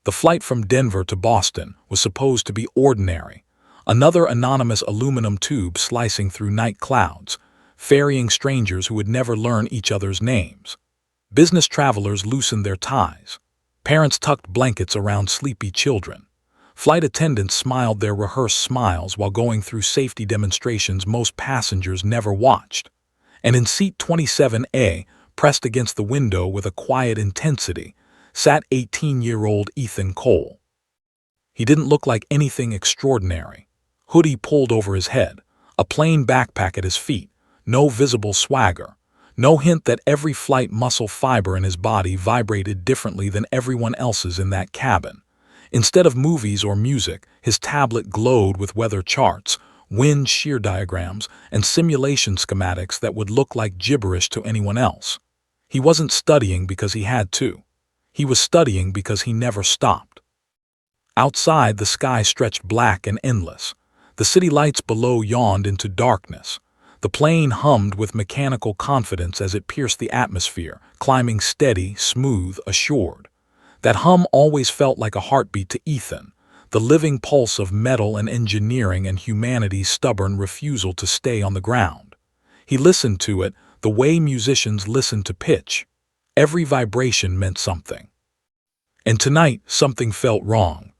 The flight from Denver to Boston was supposed to be ordinary. Another anonymous aluminum tube slicing through night clouds, ferrying strangers who would never learn each other's names. Business travelers loosened their ties. Parents tucked blankets around sleepy children. Flight attendants smiled their rehearsed smiles while going through safety demonstrations most passengers never watched. And in seat 27A, pressed against the window with a quiet intensity, sat 18-year-old Ethan Cole. He didn't look like anything extraordinary. Hoodie pulled over his head, a plain backpack at his feet, no visible swagger, no hint that every flight muscle fiber in his body vibrated differently than everyone else's in that cabin. Instead of movies or music, his tablet glowed with weather charts, wind shear diagrams, and simulation schematics that would look like gibberish to anyone else. He wasn't studying because he had to. He was studying because he never stopped. Outside, the sky stretched black and endless. The city lights below yawned into darkness. The plane hummed with mechanical confidence as it pierced the atmosphere, climbing steady, smooth, assured. That hum always felt like a heartbeat to Ethan, the living pulse of metal and engineering and humanity's stubborn refusal to stay on the ground. He listened to it the way musicians listen to pitch. Every vibration meant something. And tonight, something felt wrong.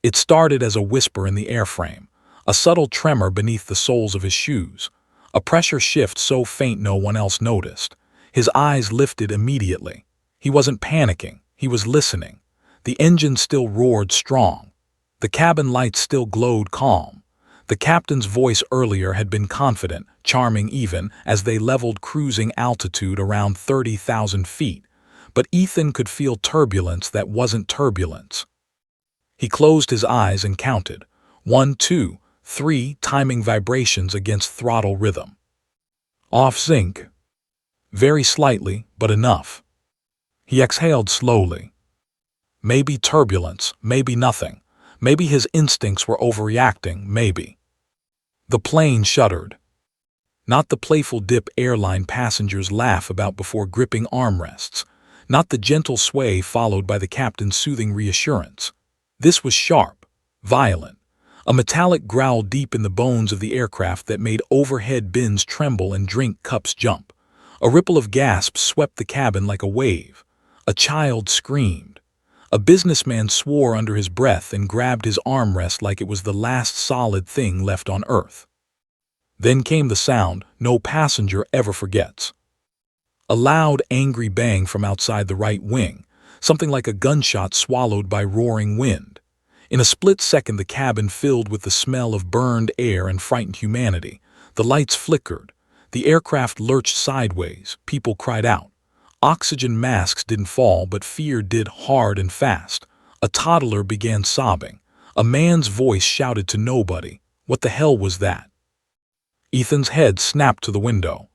It started as a whisper in the airframe, a subtle tremor beneath the soles of his shoes, a pressure shift so faint no one else noticed. His eyes lifted immediately. He wasn't panicking, he was listening. The engine still roared strong. The cabin lights still glowed calm. The captain's voice earlier had been confident, charming even, as they leveled cruising altitude around 30,000 feet. But Ethan could feel turbulence that wasn't turbulence. He closed his eyes and counted. 1, 2, 3, timing vibrations against throttle rhythm. Off sync. Very slightly, but enough. He exhaled slowly. Maybe turbulence, maybe nothing. Maybe his instincts were overreacting, maybe. The plane shuddered. Not the playful dip airline passengers laugh about before gripping armrests. Not the gentle sway followed by the captain's soothing reassurance. This was sharp, violent, a metallic growl deep in the bones of the aircraft that made overhead bins tremble and drink cups jump. A ripple of gasps swept the cabin like a wave. A child screamed. A businessman swore under his breath and grabbed his armrest like it was the last solid thing left on Earth. Then came the sound no passenger ever forgets. A loud, angry bang from outside the right wing, something like a gunshot swallowed by roaring wind. In a split second, the cabin filled with the smell of burned air and frightened humanity. The lights flickered. The aircraft lurched sideways. People cried out. Oxygen masks didn't fall, but fear did, hard and fast. A toddler began sobbing. A man's voice shouted to nobody. What the hell was that? Ethan's head snapped to the window.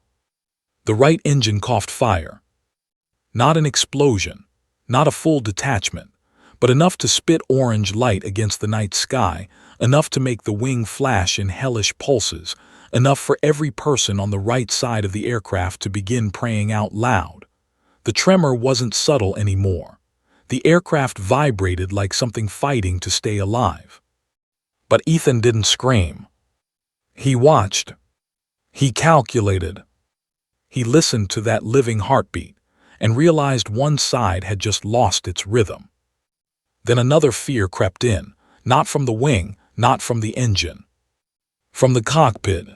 The right engine coughed fire. Not an explosion, not a full detachment, but enough to spit orange light against the night sky, enough to make the wing flash in hellish pulses, enough for every person on the right side of the aircraft to begin praying out loud. The tremor wasn't subtle anymore. The aircraft vibrated like something fighting to stay alive. But Ethan didn't scream. He watched. He calculated. He listened to that living heartbeat and realized one side had just lost its rhythm. Then another fear crept in, not from the wing, not from the engine. From the cockpit.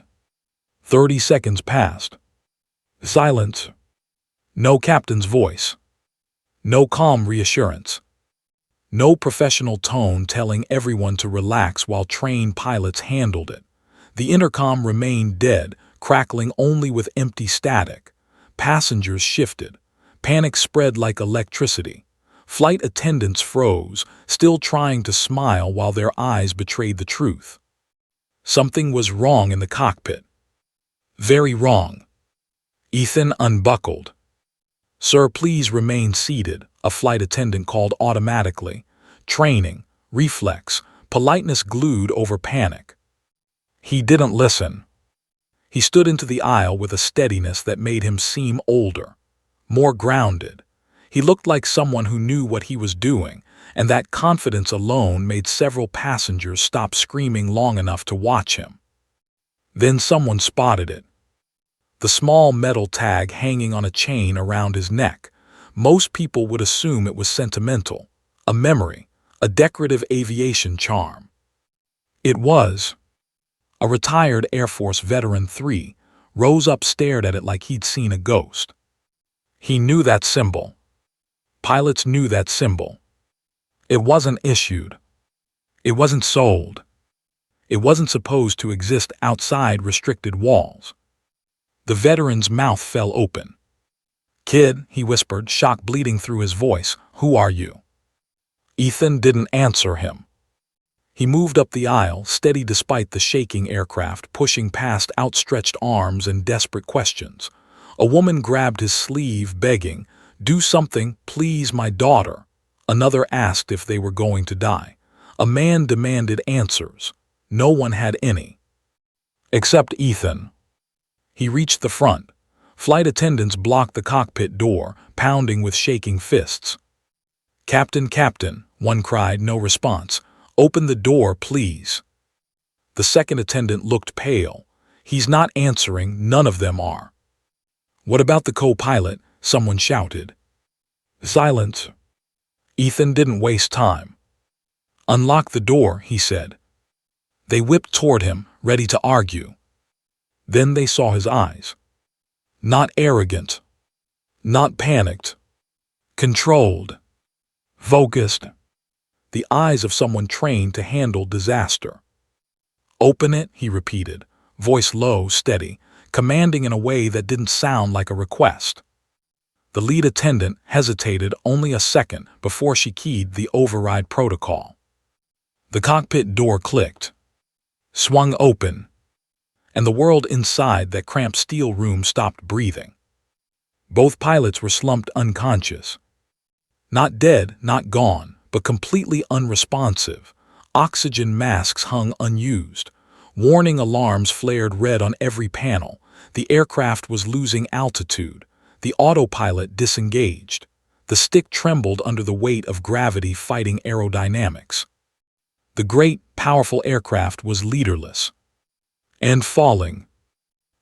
30 seconds passed. Silence. No captain's voice. No calm reassurance. No professional tone telling everyone to relax while trained pilots handled it. The intercom remained dead, crackling only with empty static. Passengers shifted. Panic spread like electricity. Flight attendants froze, still trying to smile while their eyes betrayed the truth. Something was wrong in the cockpit. Very wrong. Ethan unbuckled. "Sir, please remain seated," a flight attendant called automatically. Training, reflex, politeness glued over panic. He didn't listen. He stood into the aisle with a steadiness that made him seem older, more grounded. He looked like someone who knew what he was doing, and that confidence alone made several passengers stop screaming long enough to watch him. Then someone spotted it. The small metal tag hanging on a chain around his neck. Most people would assume it was sentimental, a memory, a decorative aviation charm. It was. A retired Air Force veteran 3 rose up, stared at it like he'd seen a ghost. He knew that symbol. Pilots knew that symbol. It wasn't issued. It wasn't sold. It wasn't supposed to exist outside restricted walls. The veteran's mouth fell open. "Kid," he whispered, shock bleeding through his voice, "who are you?" Ethan didn't answer him. He moved up the aisle, steady despite the shaking aircraft, pushing past outstretched arms and desperate questions. A woman grabbed his sleeve, begging, "Do something, please, my daughter." Another asked if they were going to die. A man demanded answers. No one had any. Except Ethan. He reached the front. Flight attendants blocked the cockpit door, pounding with shaking fists. "Captain, Captain," one cried, no response. "Open the door, please." The second attendant looked pale. "He's not answering, none of them are." "What about the co-pilot?" someone shouted. Silence. Ethan didn't waste time. "Unlock the door," he said. They whipped toward him, ready to argue. Then they saw his eyes. Not arrogant. Not panicked. Controlled. Focused. The eyes of someone trained to handle disaster. "Open it," he repeated, voice low, steady, commanding in a way that didn't sound like a request. The lead attendant hesitated only a second before she keyed the override protocol. The cockpit door clicked, swung open, and the world inside that cramped steel room stopped breathing. Both pilots were slumped unconscious. Not dead, not gone, but completely unresponsive. Oxygen masks hung unused. Warning alarms flared red on every panel. The aircraft was losing altitude. The autopilot disengaged. The stick trembled under the weight of gravity fighting aerodynamics. The great, powerful aircraft was leaderless. And falling.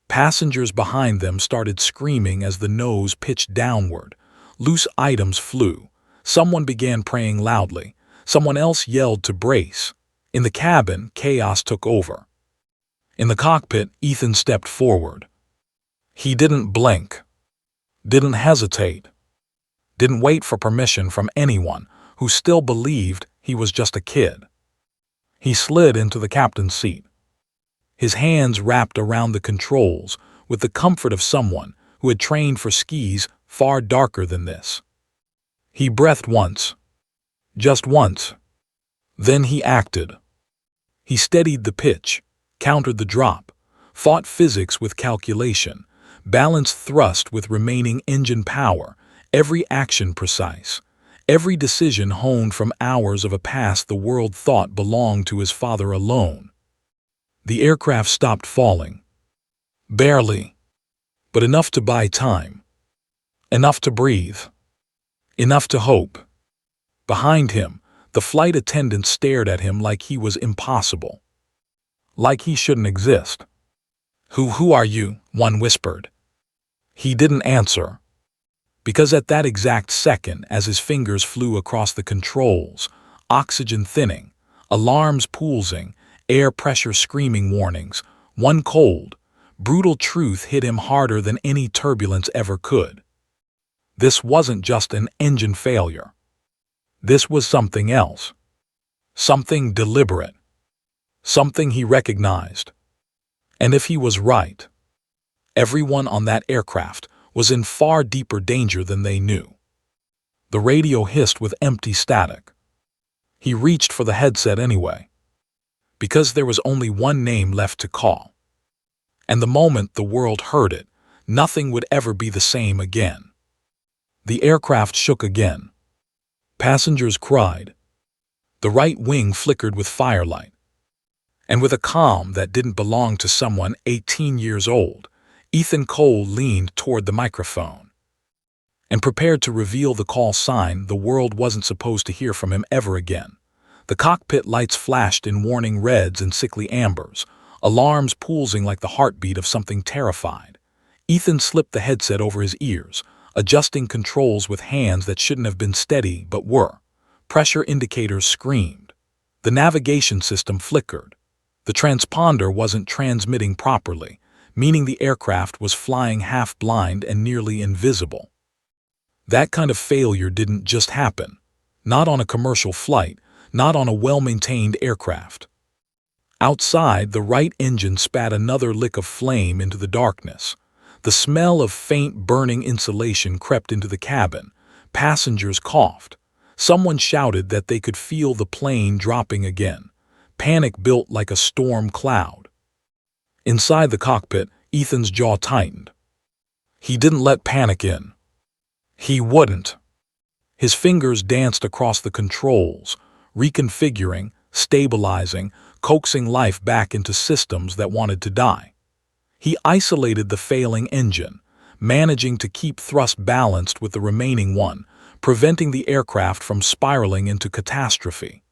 Passengers behind them started screaming as the nose pitched downward. Loose items flew. Someone began praying loudly. Someone else yelled to brace. In the cabin, chaos took over. In the cockpit, Ethan stepped forward. He didn't blink. Didn't hesitate. Didn't wait for permission from anyone who still believed he was just a kid. He slid into the captain's seat. His hands wrapped around the controls with the comfort of someone who had trained for skis far darker than this. He breathed once. Just once. Then he acted. He steadied the pitch, countered the drop, fought physics with calculation, balanced thrust with remaining engine power, every action precise, every decision honed from hours of a past the world thought belonged to his father alone. The aircraft stopped falling. Barely. But enough to buy time. Enough to breathe. Enough to hope. Behind him, the flight attendant stared at him like he was impossible. Like he shouldn't exist. Who are you?" one whispered. He didn't answer. Because at that exact second, as his fingers flew across the controls, oxygen thinning, alarms pulsing, air pressure screaming warnings, one cold, brutal truth hit him harder than any turbulence ever could. This wasn't just an engine failure. This was something else. Something deliberate. Something he recognized. And if he was right, everyone on that aircraft was in far deeper danger than they knew. The radio hissed with empty static. He reached for the headset anyway. Because there was only one name left to call. And the moment the world heard it, nothing would ever be the same again. The aircraft shook again. Passengers cried. The right wing flickered with firelight. And with a calm that didn't belong to someone 18 years old, Ethan Cole leaned toward the microphone. and prepared to reveal the call sign the world wasn't supposed to hear from him ever again. The cockpit lights flashed in warning reds and sickly ambers, alarms pulsing like the heartbeat of something terrified. Ethan slipped the headset over his ears, adjusting controls with hands that shouldn't have been steady but were. Pressure indicators screamed. The navigation system flickered. The transponder wasn't transmitting properly, meaning the aircraft was flying half-blind and nearly invisible. That kind of failure didn't just happen. Not on a commercial flight, not on a well-maintained aircraft. Outside, the right engine spat another lick of flame into the darkness. The smell of faint burning insulation crept into the cabin. Passengers coughed. Someone shouted that they could feel the plane dropping again. Panic built like a storm cloud. Inside the cockpit, Ethan's jaw tightened. He didn't let panic in. He wouldn't. His fingers danced across the controls, reconfiguring, stabilizing, coaxing life back into systems that wanted to die. He isolated the failing engine, managing to keep thrust balanced with the remaining one, preventing the aircraft from spiraling into catastrophe.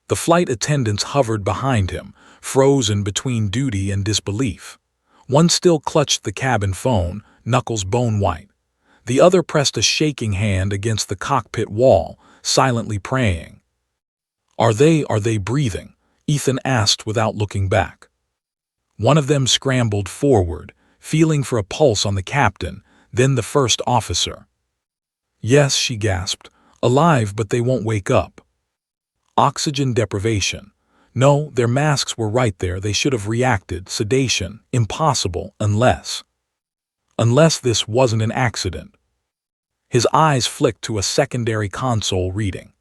The flight attendants hovered behind him, frozen between duty and disbelief. One still clutched the cabin phone, knuckles bone white. The other pressed a shaking hand against the cockpit wall, silently praying. Are they breathing?" Ethan asked without looking back. One of them scrambled forward, feeling for a pulse on the captain, then the first officer. "Yes," she gasped, "alive, but they won't wake up." Oxygen deprivation. No, their masks were right there, they should have reacted. Sedation, impossible, unless this wasn't an accident. His eyes flicked to a secondary console reading.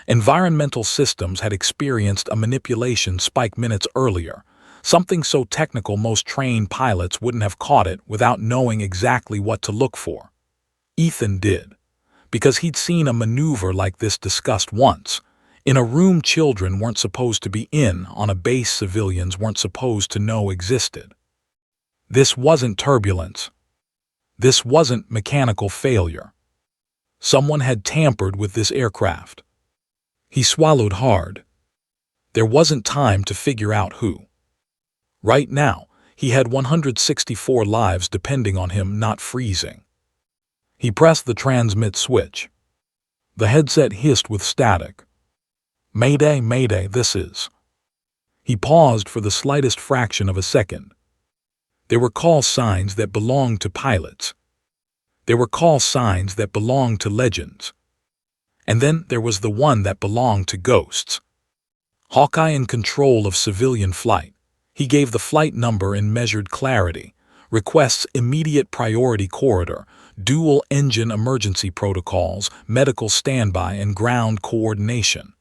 Environmental systems had experienced a manipulation spike minutes earlier, something so technical most trained pilots wouldn't have caught it without knowing exactly what to look for. Ethan did, because he'd seen a maneuver like this discussed once, in a room children weren't supposed to be in, on a base civilians weren't supposed to know existed. This wasn't turbulence. This wasn't mechanical failure. Someone had tampered with this aircraft. He swallowed hard. There wasn't time to figure out who. Right now, he had 164 lives depending on him not freezing. He pressed the transmit switch. The headset hissed with static. "Mayday, mayday, this is..." He paused for the slightest fraction of a second. There were call signs that belonged to pilots. There were call signs that belonged to legends. And then there was the one that belonged to ghosts. Hawkeye in control of civilian flight. He gave the flight number in measured clarity, requests immediate priority corridor, dual engine emergency protocols, medical standby, and ground coordination.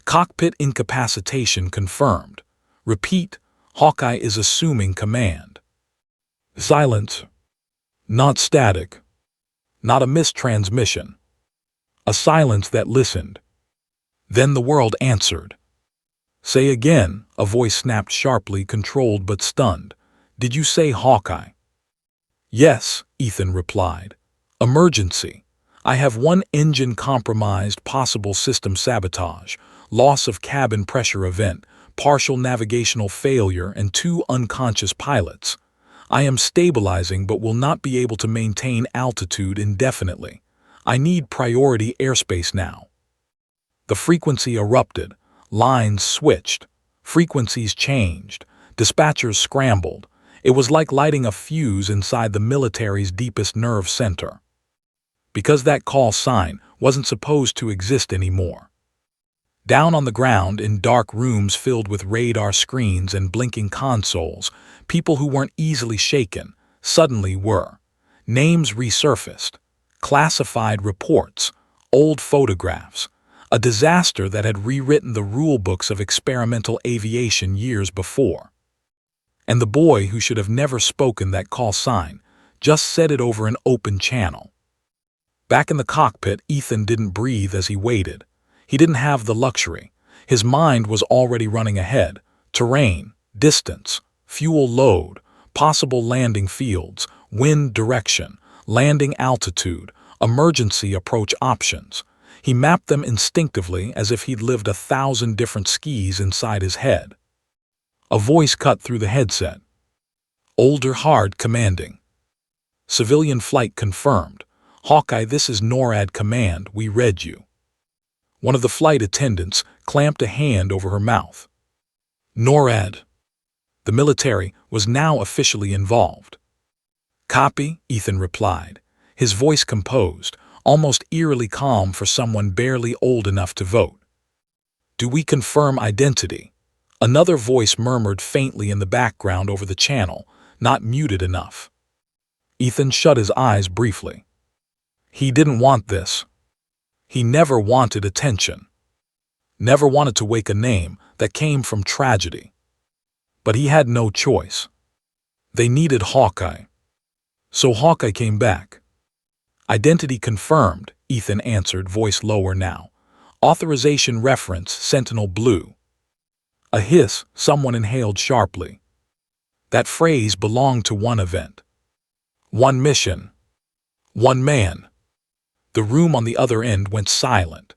Cockpit incapacitation confirmed. Repeat, Hawkeye is assuming command. Silence. Not static. Not a mistransmission. A silence that listened. Then the world answered. "Say again," a voice snapped sharply, controlled but stunned. "Did you say Hawkeye?" "Yes," Ethan replied. "Emergency. I have one engine compromised, possible system sabotage, loss of cabin pressure event, partial navigational failure, and 2 unconscious pilots. I am stabilizing but will not be able to maintain altitude indefinitely. I need priority airspace now." The frequency erupted. Lines switched. Frequencies changed. Dispatchers scrambled. It was like lighting a fuse inside the military's deepest nerve center. Because that call sign wasn't supposed to exist anymore. Down on the ground, in dark rooms filled with radar screens and blinking consoles, people who weren't easily shaken suddenly were. Names resurfaced. Classified reports. Old photographs. A disaster that had rewritten the rule books of experimental aviation years before. And the boy who should have never spoken that call sign just said it over an open channel. Back in the cockpit, Ethan didn't breathe as he waited. He didn't have the luxury. His mind was already running ahead. Terrain, distance, fuel load, possible landing fields, wind direction, landing altitude, emergency approach options. He mapped them instinctively as if he'd lived 1,000 different skis inside his head. A voice cut through the headset. Older Hard commanding. Civilian flight confirmed. Hawkeye, this is NORAD command, we read you. One of the flight attendants clamped a hand over her mouth. NORAD. The military was now officially involved. Copy, Ethan replied, his voice composed, almost eerily calm for someone barely old enough to vote. Do we confirm identity? Another voice murmured faintly in the background over the channel, not muted enough. Ethan shut his eyes briefly. He didn't want this. He never wanted attention. Never wanted to wake a name that came from tragedy. But he had no choice. They needed Hawkeye. So Hawkeye came back. Identity confirmed, Ethan answered, voice lower now. Authorization reference, Sentinel Blue. A hiss, someone inhaled sharply. That phrase belonged to one event. One mission. One man. The room on the other end went silent.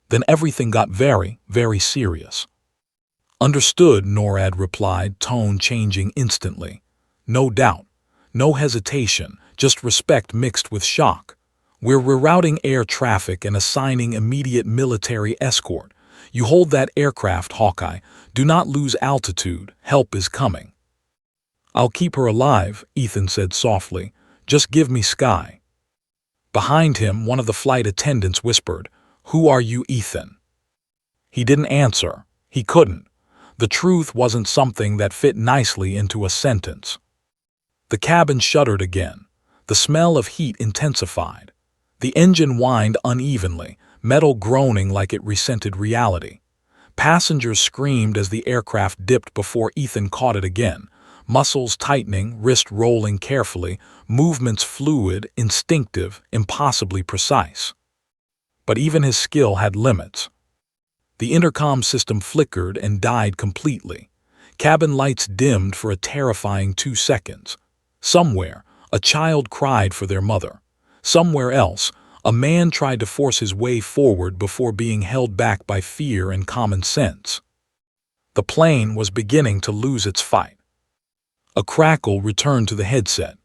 Then everything got very, very serious. Understood, NORAD replied, tone changing instantly. No doubt. No hesitation, just respect mixed with shock. We're rerouting air traffic and assigning immediate military escort. You hold that aircraft, Hawkeye. Do not lose altitude. Help is coming. I'll keep her alive, Ethan said softly. Just give me sky. Behind him, one of the flight attendants whispered, Who are you, Ethan? He didn't answer. He couldn't. The truth wasn't something that fit nicely into a sentence. The cabin shuddered again. The smell of heat intensified. The engine whined unevenly, metal groaning like it resented reality. Passengers screamed as the aircraft dipped before Ethan caught it again, muscles tightening, wrist rolling carefully, movements fluid, instinctive, impossibly precise. But even his skill had limits. The intercom system flickered and died completely. Cabin lights dimmed for a terrifying 2 seconds. Somewhere, a child cried for their mother. Somewhere else, a man tried to force his way forward before being held back by fear and common sense. The plane was beginning to lose its fight. A crackle returned to the headset.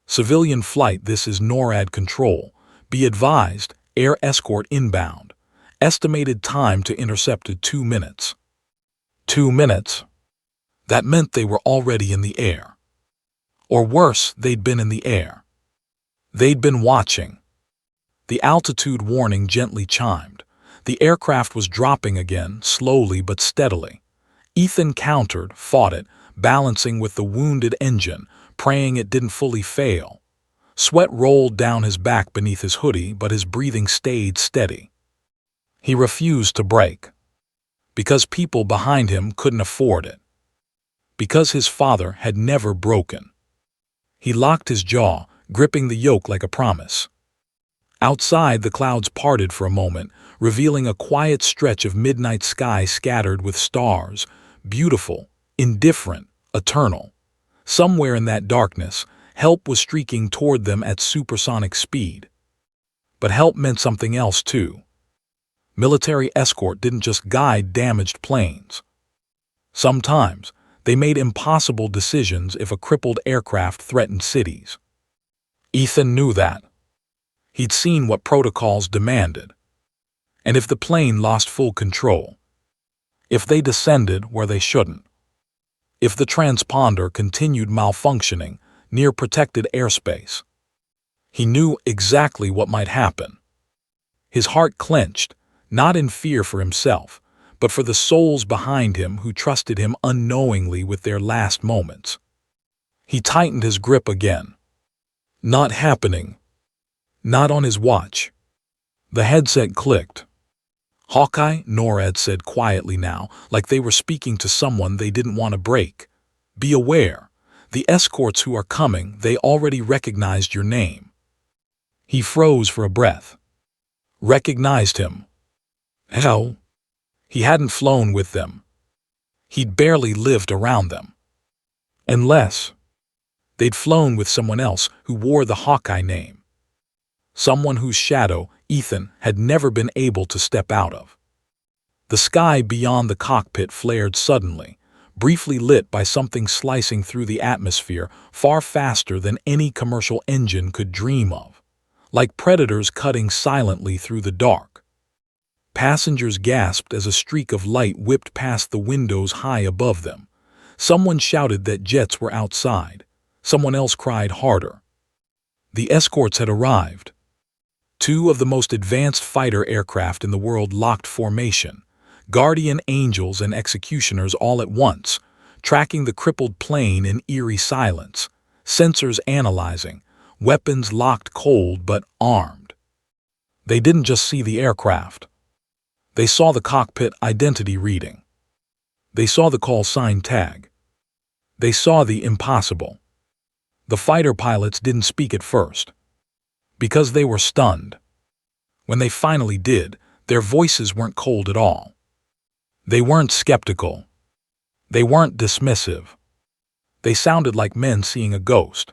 Civilian flight, this is NORAD control. Be advised, air escort inbound. Estimated time to intercepted 2 minutes. 2 minutes. That meant they were already in the air. Or worse, they'd been in the air. They'd been watching. The altitude warning gently chimed. The aircraft was dropping again, slowly but steadily. Ethan countered, fought it, balancing with the wounded engine, praying it didn't fully fail. Sweat rolled down his back beneath his hoodie, but his breathing stayed steady. He refused to break. Because people behind him couldn't afford it. Because his father had never broken. He locked his jaw, gripping the yoke like a promise. Outside, the clouds parted for a moment, revealing a quiet stretch of midnight sky scattered with stars, beautiful, indifferent, eternal. Somewhere in that darkness, help was streaking toward them at supersonic speed. But help meant something else too. Military escort didn't just guide damaged planes. Sometimes, they made impossible decisions if a crippled aircraft threatened cities. Ethan knew that. He'd seen what protocols demanded. And if the plane lost full control, if they descended where they shouldn't, if the transponder continued malfunctioning near protected airspace, he knew exactly what might happen. His heart clenched, not in fear for himself, but for the souls behind him who trusted him unknowingly with their last moments. He tightened his grip again. Not happening. Not on his watch. The headset clicked. Hawkeye, NORAD said quietly now, like they were speaking to someone they didn't want to break. Be aware. The escorts who are coming, they already recognized your name. He froze for a breath. Recognized him. Hell. He hadn't flown with them. He'd barely lived around them. Unless they'd flown with someone else who wore the Hawkeye name. someone whose shadow Ethan had never been able to step out of. The sky beyond the cockpit flared suddenly, briefly lit by something slicing through the atmosphere far faster than any commercial engine could dream of, like predators cutting silently through the dark. Passengers gasped as a streak of light whipped past the windows high above them. Someone shouted that jets were outside. Someone else cried harder. The escorts had arrived. Two of the most advanced fighter aircraft in the world locked formation, guardian angels and executioners all at once, tracking the crippled plane in eerie silence, sensors analyzing, weapons locked cold but armed. They didn't just see the aircraft. They saw the cockpit identity reading. They saw the call sign tag. They saw the impossible. The fighter pilots didn't speak at first, because they were stunned. When they finally did, their voices weren't cold at all. They weren't skeptical. They weren't dismissive. They sounded like men seeing a ghost.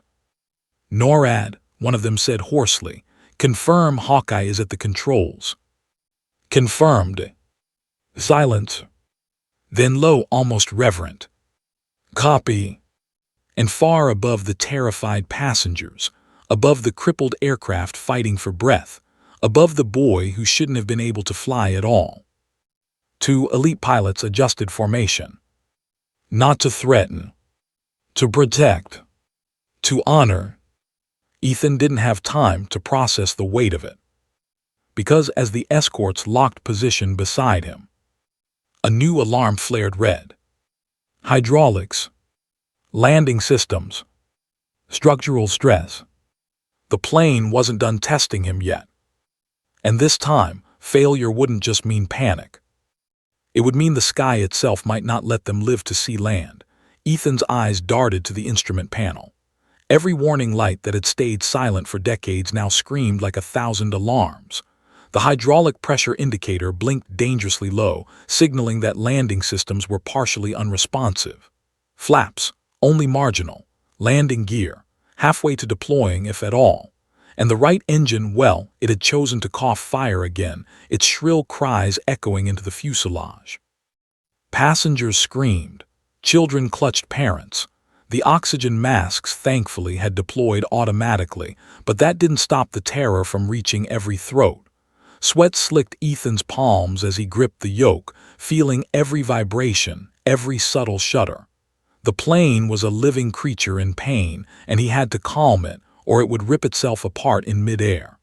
"NORAD," one of them said hoarsely, "confirm Hawkeye is at the controls." "Confirmed." Silence. Then low, almost reverent, "Copy." And far above the terrified passengers, above the crippled aircraft fighting for breath, above the boy who shouldn't have been able to fly at all, two elite pilots adjusted formation. Not to threaten, to protect, to honor. Ethan didn't have time to process the weight of it, because as the escorts locked position beside him, a new alarm flared red. Hydraulics, landing systems, structural stress. The plane wasn't done testing him yet. And this time, failure wouldn't just mean panic. It would mean the sky itself might not let them live to see land. Ethan's eyes darted to the instrument panel. Every warning light that had stayed silent for decades now screamed like 1,000 alarms. The hydraulic pressure indicator blinked dangerously low, signaling that landing systems were partially unresponsive. Flaps, only marginal. Landing gear, halfway to deploying if at all. And the right engine, well, it had chosen to cough fire again, its shrill cries echoing into the fuselage. Passengers screamed. Children clutched parents. The oxygen masks, thankfully, had deployed automatically, but that didn't stop the terror from reaching every throat. Sweat slicked Ethan's palms as he gripped the yoke, feeling every vibration, every subtle shudder. The plane was a living creature in pain, and he had to calm it, or it would rip itself apart in midair.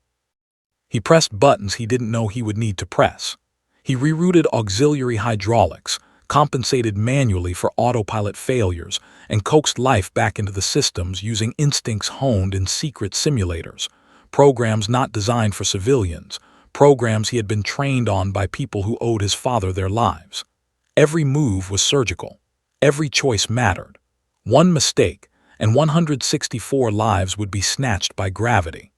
He pressed buttons he didn't know he would need to press. He rerouted auxiliary hydraulics, compensated manually for autopilot failures, and coaxed life back into the systems using instincts honed in secret simulators, programs not designed for civilians, programs he had been trained on by people who owed his father their lives. Every move was surgical. Every choice mattered. One mistake, and 164 lives would be snatched by gravity.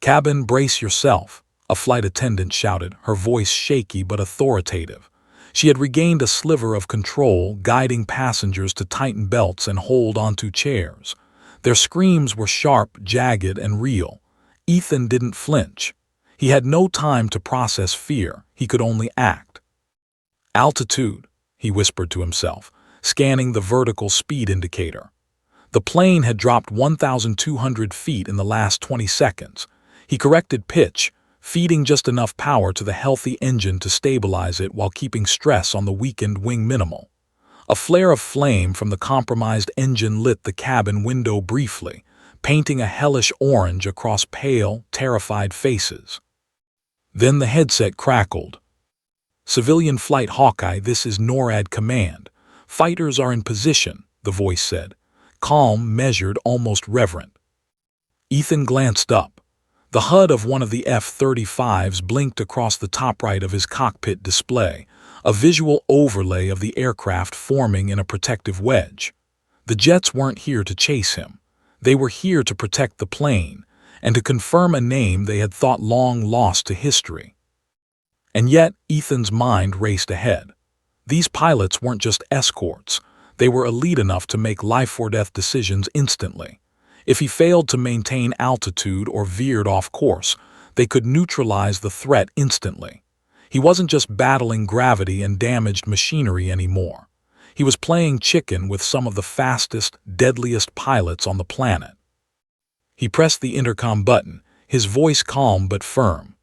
"Cabin, brace yourself," a flight attendant shouted, her voice shaky but authoritative. She had regained a sliver of control, guiding passengers to tighten belts and hold onto chairs. Their screams were sharp, jagged, and real. Ethan didn't flinch. He had no time to process fear, he could only act. "Altitude," he whispered to himself, scanning the vertical speed indicator. The plane had dropped 1,200 feet in the last 20 seconds. He corrected pitch, feeding just enough power to the healthy engine to stabilize it while keeping stress on the weakened wing minimal. A flare of flame from the compromised engine lit the cabin window briefly, painting a hellish orange across pale, terrified faces. Then the headset crackled. "Civilian Flight Hawkeye, this is NORAD Command. Fighters are in position," the voice said. Calm, measured, almost reverent. Ethan glanced up. The HUD of one of the F-35s blinked across the top right of his cockpit display, a visual overlay of the aircraft forming in a protective wedge. The jets weren't here to chase him. They were here to protect the plane, and to confirm a name they had thought long lost to history. And yet, Ethan's mind raced ahead. These pilots weren't just escorts. They were elite enough to make life-or-death decisions instantly. If he failed to maintain altitude or veered off course, they could neutralize the threat instantly. He wasn't just battling gravity and damaged machinery anymore. He was playing chicken with some of the fastest, deadliest pilots on the planet. He pressed the intercom button, his voice calm but firm.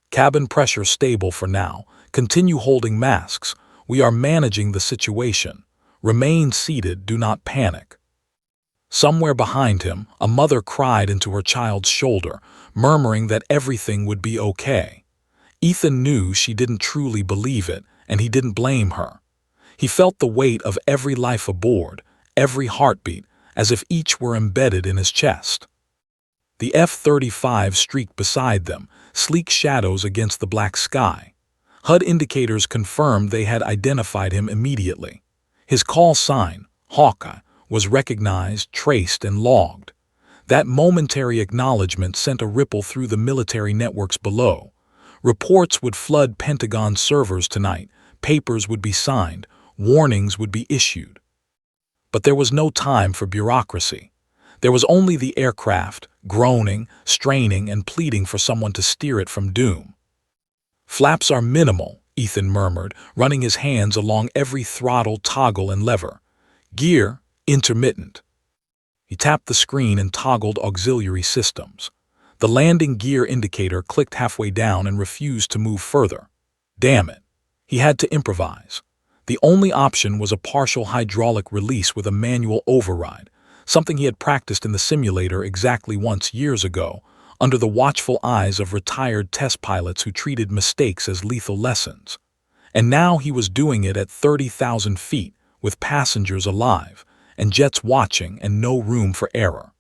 "Cabin pressure stable for now. Continue holding masks. We are managing the situation. Remain seated, do not panic." Somewhere behind him, a mother cried into her child's shoulder, murmuring that everything would be okay. Ethan knew she didn't truly believe it, and he didn't blame her. He felt the weight of every life aboard, every heartbeat, as if each were embedded in his chest. The F-35 streaked beside them, sleek shadows against the black sky. HUD indicators confirmed they had identified him immediately. His call sign, Hawkeye, was recognized, traced, and logged. That momentary acknowledgement sent a ripple through the military networks below. Reports would flood Pentagon servers tonight, papers would be signed, warnings would be issued. But there was no time for bureaucracy. There was only the aircraft, groaning, straining, and pleading for someone to steer it from doom. "Flaps are minimal," Ethan murmured, running his hands along every throttle, toggle, and lever. "Gear, intermittent." He tapped the screen and toggled auxiliary systems. The landing gear indicator clicked halfway down and refused to move further. Damn it. He had to improvise. The only option was a partial hydraulic release with a manual override, something he had practiced in the simulator exactly once years ago, under the watchful eyes of retired test pilots who treated mistakes as lethal lessons. And now he was doing it at 30,000 feet, with passengers alive, and jets watching and no room for error.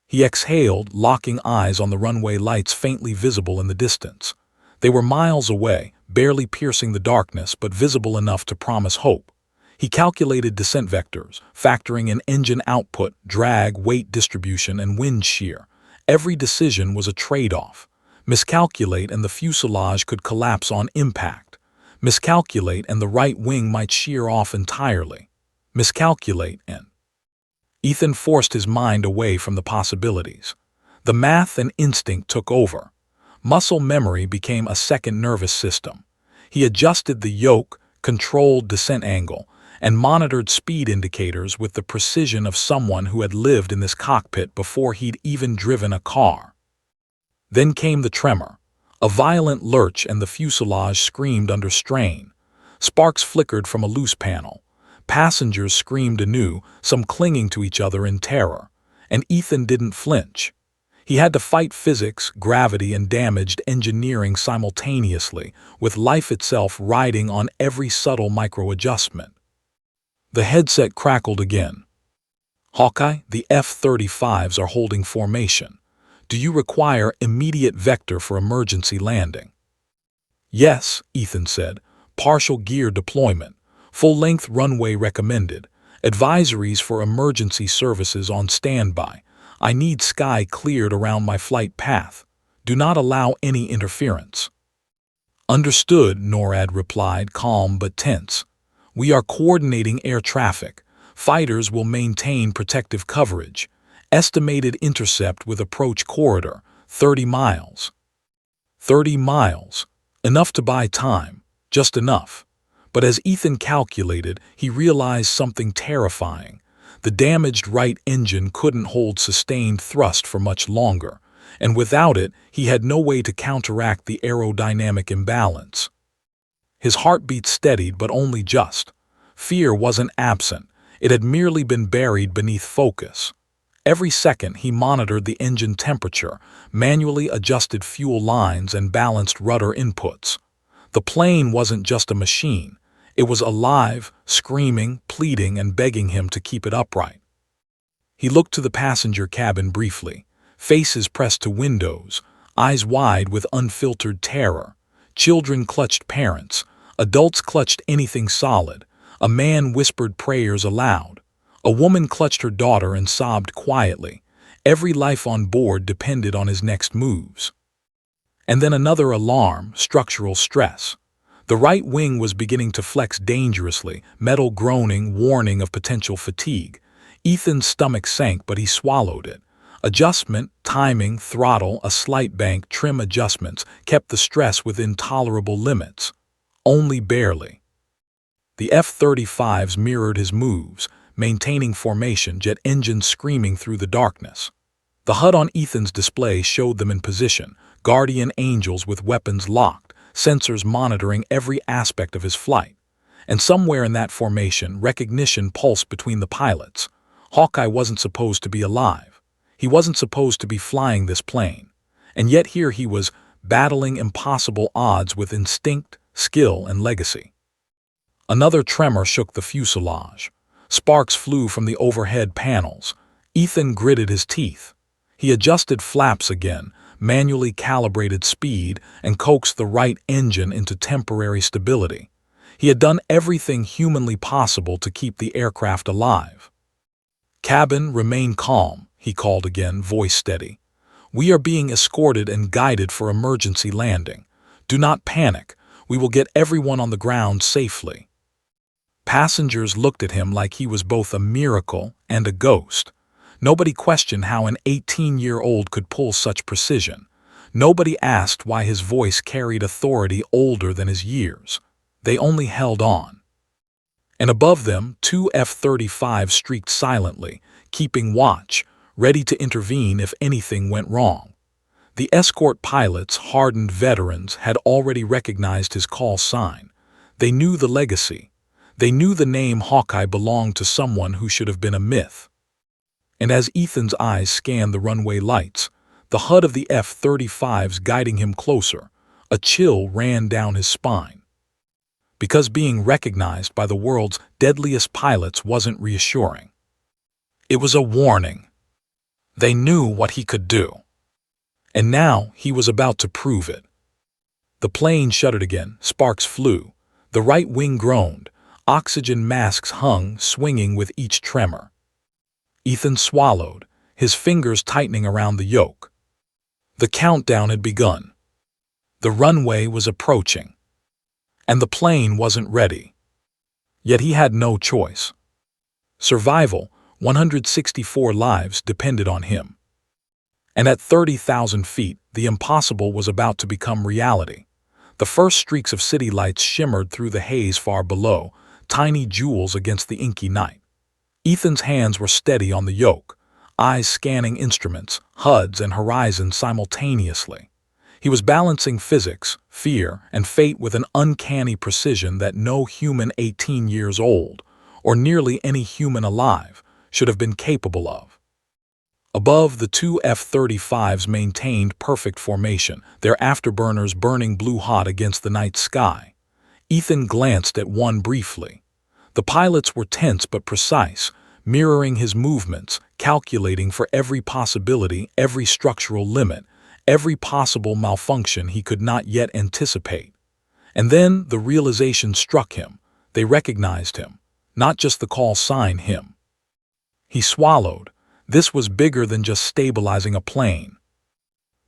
He exhaled, locking eyes on the runway lights faintly visible in the distance. They were miles away, barely piercing the darkness, but visible enough to promise hope. He calculated descent vectors, factoring in engine output, drag, weight distribution, and wind shear. Every decision was a trade-off. Miscalculate and the fuselage could collapse on impact. Miscalculate and the right wing might shear off entirely. Miscalculate and... Ethan forced his mind away from the possibilities. The math and instinct took over. Muscle memory became a second nervous system. He adjusted the yoke, controlled descent angle, and monitored speed indicators with the precision of someone who had lived in this cockpit before he'd even driven a car. Then came the tremor. A violent lurch and the fuselage screamed under strain. Sparks flickered from a loose panel. Passengers screamed anew, some clinging to each other in terror. And Ethan didn't flinch. He had to fight physics, gravity, and damaged engineering simultaneously, with life itself riding on every subtle micro-adjustment. The headset crackled again. "Hawkeye, the F-35s are holding formation. Do you require immediate vector for emergency landing?" "Yes," Ethan said. "Partial gear deployment. Full-length runway recommended. Advisories for emergency services on standby. I need sky cleared around my flight path. Do not allow any interference." "Understood," NORAD replied, calm but tense. "We are coordinating air traffic. Fighters will maintain protective coverage. Estimated intercept with approach corridor, 30 miles. 30 miles. Enough to buy time. Just enough." But as Ethan calculated, he realized something terrifying. The damaged right engine couldn't hold sustained thrust for much longer, and without it, he had no way to counteract the aerodynamic imbalance. His heartbeat steadied, but only just. Fear wasn't absent. It had merely been buried beneath focus. Every second, he monitored the engine temperature, manually adjusted fuel lines, and balanced rudder inputs. The plane wasn't just a machine. It was alive, screaming, pleading, and begging him to keep it upright. He looked to the passenger cabin briefly, faces pressed to windows, eyes wide with unfiltered terror. Children clutched parents. Adults clutched anything solid. A man whispered prayers aloud. A woman clutched her daughter and sobbed quietly. Every life on board depended on his next moves. And then another alarm, structural stress. The right wing was beginning to flex dangerously, metal groaning, warning of potential fatigue. Ethan's stomach sank, but he swallowed it. Adjustment, timing, throttle, a slight bank, trim adjustments kept the stress within tolerable limits. Only barely. The F-35s mirrored his moves, maintaining formation, jet engines screaming through the darkness. The HUD on Ethan's display showed them in position, guardian angels with weapons locked, sensors monitoring every aspect of his flight. And somewhere in that formation, recognition pulsed between the pilots. Hawkeye wasn't supposed to be alive. He wasn't supposed to be flying this plane. And yet here he was, battling impossible odds with instinct, skill, and legacy. Another tremor shook the fuselage. Sparks flew from the overhead panels. Ethan gritted his teeth. He adjusted flaps again, manually calibrated speed, and coaxed the right engine into temporary stability. He had done everything humanly possible to keep the aircraft alive. "Cabin, remain calm," he called again, voice steady. "We are being escorted and guided for emergency landing. Do not panic. We will get everyone on the ground safely." Passengers looked at him like he was both a miracle and a ghost. Nobody questioned how an 18-year-old could pull such precision. Nobody asked why his voice carried authority older than his years. They only held on. And above them, 2 F-35s streaked silently, keeping watch, ready to intervene if anything went wrong. The escort pilots, hardened veterans, had already recognized his call sign. They knew the legacy. They knew the name Hawkeye belonged to someone who should have been a myth. And as Ethan's eyes scanned the runway lights, the HUD of the F-35s guiding him closer, a chill ran down his spine. Because being recognized by the world's deadliest pilots wasn't reassuring. It was a warning. They knew what he could do. And now he was about to prove it. The plane shuddered again, sparks flew. The right wing groaned. Oxygen masks hung, swinging with each tremor. Ethan swallowed, his fingers tightening around the yoke. The countdown had begun. The runway was approaching. And the plane wasn't ready. Yet he had no choice. Survival, 164 lives depended on him. And at 30,000 feet, the impossible was about to become reality. The first streaks of city lights shimmered through the haze far below, tiny jewels against the inky night. Ethan's hands were steady on the yoke, eyes scanning instruments, HUDs, and horizons simultaneously. He was balancing physics, fear, and fate with an uncanny precision that no human 18 years old, or nearly any human alive, should have been capable of. Above, the 2 F-35s maintained perfect formation, their afterburners burning blue-hot against the night sky. Ethan glanced at one briefly. The pilots were tense but precise, mirroring his movements, calculating for every possibility, every structural limit, every possible malfunction he could not yet anticipate. And then the realization struck him. They recognized him, not just the call sign him. He swallowed. This was bigger than just stabilizing a plane.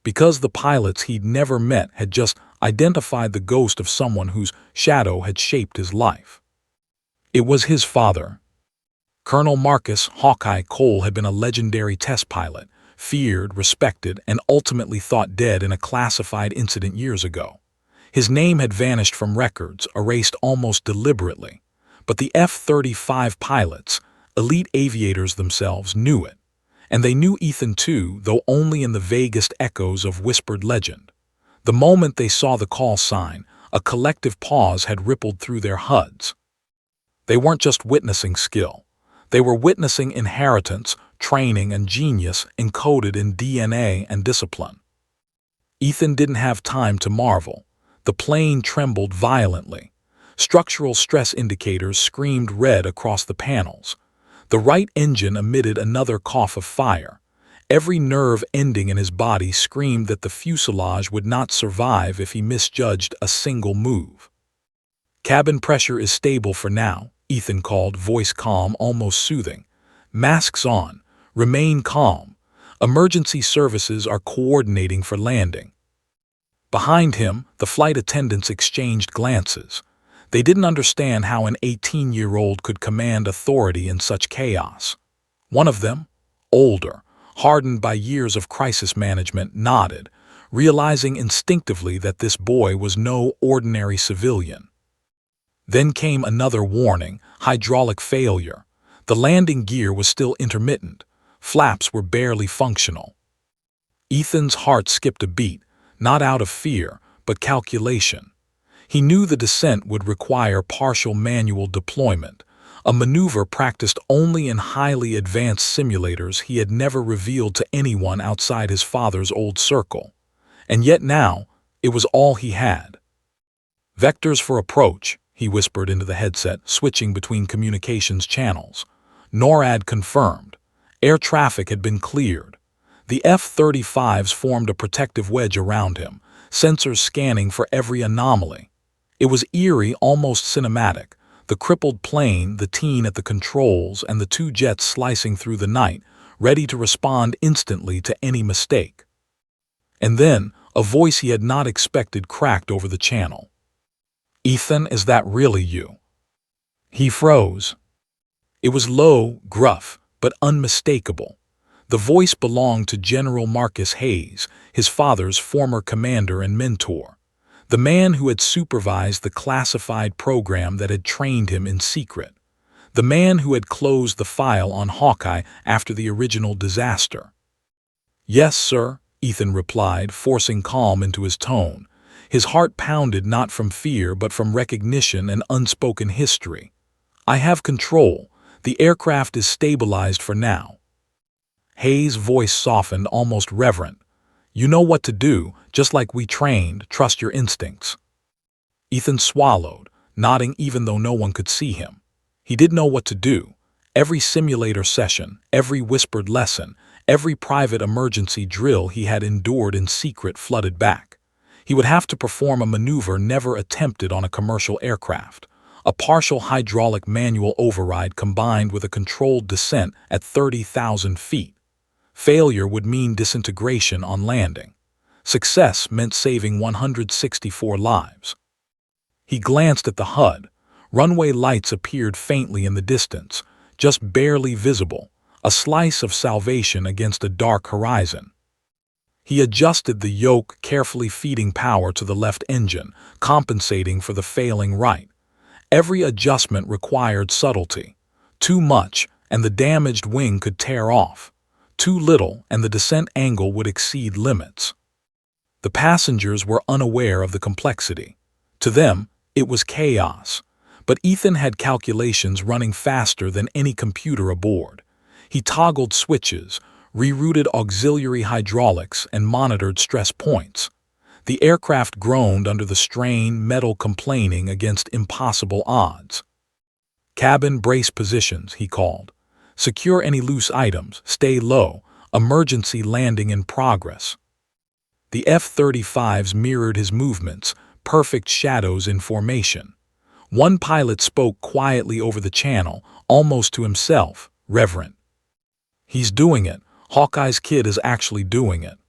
Because the pilots he'd never met had just identified the ghost of someone whose shadow had shaped his life. It was his father. Colonel Marcus "Hawkeye" Cole had been a legendary test pilot, feared, respected, and ultimately thought dead in a classified incident years ago. His name had vanished from records, erased almost deliberately. But the F-35 pilots, elite aviators themselves, knew it. And they knew Ethan too, though only in the vaguest echoes of whispered legend. The moment they saw the call sign, a collective pause had rippled through their HUDs. They weren't just witnessing skill. They were witnessing inheritance, training, and genius encoded in DNA and discipline. Ethan didn't have time to marvel. The plane trembled violently. Structural stress indicators screamed red across the panels. The right engine emitted another cough of fire. Every nerve ending in his body screamed that the fuselage would not survive if he misjudged a single move. "Cabin pressure is stable for now," Ethan called, voice calm, almost soothing. "Masks on. Remain calm. Emergency services are coordinating for landing." Behind him, the flight attendants exchanged glances. They didn't understand how an 18-year-old could command authority in such chaos. One of them, older, hardened by years of crisis management, nodded, realizing instinctively that this boy was no ordinary civilian. Then came another warning: hydraulic failure. The landing gear was still intermittent. Flaps were barely functional. Ethan's heart skipped a beat, not out of fear, but calculation. He knew the descent would require partial manual deployment, a maneuver practiced only in highly advanced simulators he had never revealed to anyone outside his father's old circle. And yet now, it was all he had. "Vectors for approach," he whispered into the headset, switching between communications channels. NORAD confirmed. Air traffic had been cleared. The F-35s formed a protective wedge around him, sensors scanning for every anomaly. It was eerie, almost cinematic. The crippled plane, the teen at the controls, and the two jets slicing through the night, ready to respond instantly to any mistake. And then, a voice he had not expected cracked over the channel. "Ethan, is that really you?" He froze. It was low, gruff, but unmistakable. The voice belonged to General Marcus Hayes, his father's former commander and mentor. The man who had supervised the classified program that had trained him in secret. The man who had closed the file on Hawkeye after the original disaster. "Yes, sir," Ethan replied, forcing calm into his tone. His heart pounded not from fear but from recognition and unspoken history. "I have control. The aircraft is stabilized for now." Hayes' voice softened, almost reverent. "You know what to do, just like we trained. Trust your instincts." Ethan swallowed, nodding even though no one could see him. He did know what to do. Every simulator session, every whispered lesson, every private emergency drill he had endured in secret flooded back. He would have to perform a maneuver never attempted on a commercial aircraft. A partial hydraulic manual override combined with a controlled descent at 30,000 feet. Failure would mean disintegration on landing. Success meant saving 164 lives. He glanced at the HUD. Runway lights appeared faintly in the distance, just barely visible, a slice of salvation against a dark horizon. He adjusted the yoke, carefully feeding power to the left engine, compensating for the failing right. Every adjustment required subtlety. Too much, and the damaged wing could tear off. Too little, and the descent angle would exceed limits. The passengers were unaware of the complexity. To them, it was chaos. But Ethan had calculations running faster than any computer aboard. He toggled switches, rerouted auxiliary hydraulics, and monitored stress points. The aircraft groaned under the strain, metal complaining against impossible odds. "Cabin brace positions," he called. "Secure any loose items, stay low, emergency landing in progress." The F-35s mirrored his movements, perfect shadows in formation. One pilot spoke quietly over the channel, almost to himself, reverent. "He's doing it. Hawkeye's kid is actually doing it."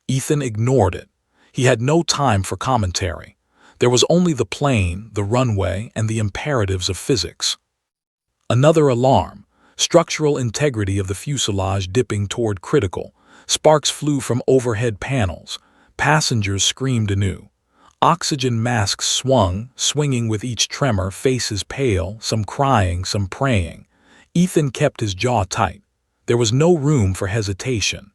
Ethan ignored it. He had no time for commentary. There was only the plane, the runway, and the imperatives of physics. Another alarm. Structural integrity of the fuselage dipping toward critical. Sparks flew from overhead panels. Passengers screamed anew. Oxygen masks swung, swinging with each tremor, faces pale, some crying, some praying. Ethan kept his jaw tight. There was no room for hesitation.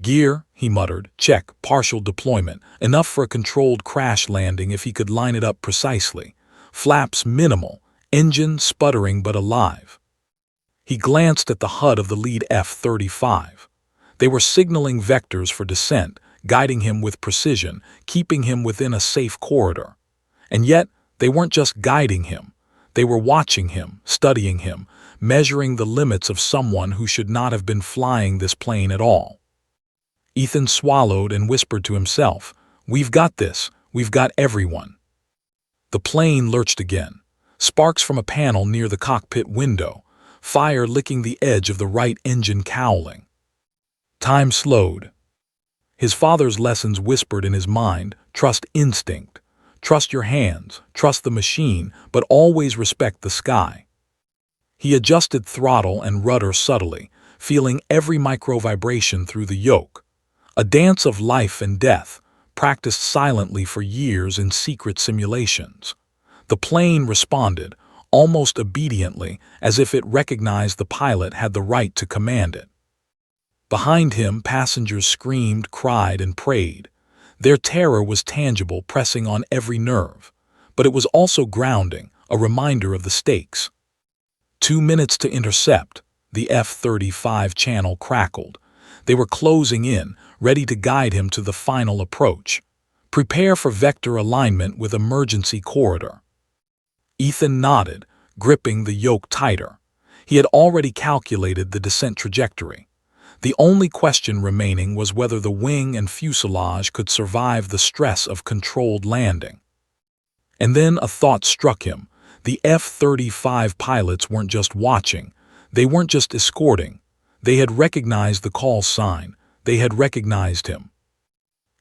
"Gear," he muttered, "check, partial deployment, enough for a controlled crash landing if he could line it up precisely. Flaps minimal, engine sputtering but alive." He glanced at the HUD of the lead F-35. They were signaling vectors for descent, guiding him with precision, keeping him within a safe corridor. And yet, they weren't just guiding him. They were watching him, studying him, measuring the limits of someone who should not have been flying this plane at all. Ethan swallowed and whispered to himself, "We've got this. We've got everyone." The plane lurched again. Sparks from a panel near the cockpit window. Fire licking the edge of the right engine cowling. Time slowed. His father's lessons whispered in his mind: trust instinct, trust your hands, trust the machine, but always respect the sky. He adjusted throttle and rudder subtly, feeling every micro-vibration through the yoke. A dance of life and death, practiced silently for years in secret simulations. The plane responded, almost obediently, as if it recognized the pilot had the right to command it. Behind him, passengers screamed, cried, and prayed. Their terror was tangible, pressing on every nerve. But it was also grounding, a reminder of the stakes. 2 minutes to intercept, the F-35 channel crackled. They were closing in, ready to guide him to the final approach. Prepare for vector alignment with emergency corridor. Ethan nodded, gripping the yoke tighter. He had already calculated the descent trajectory. The only question remaining was whether the wing and fuselage could survive the stress of controlled landing. And then a thought struck him. The F-35 pilots weren't just watching. They weren't just escorting. They had recognized the call sign. They had recognized him.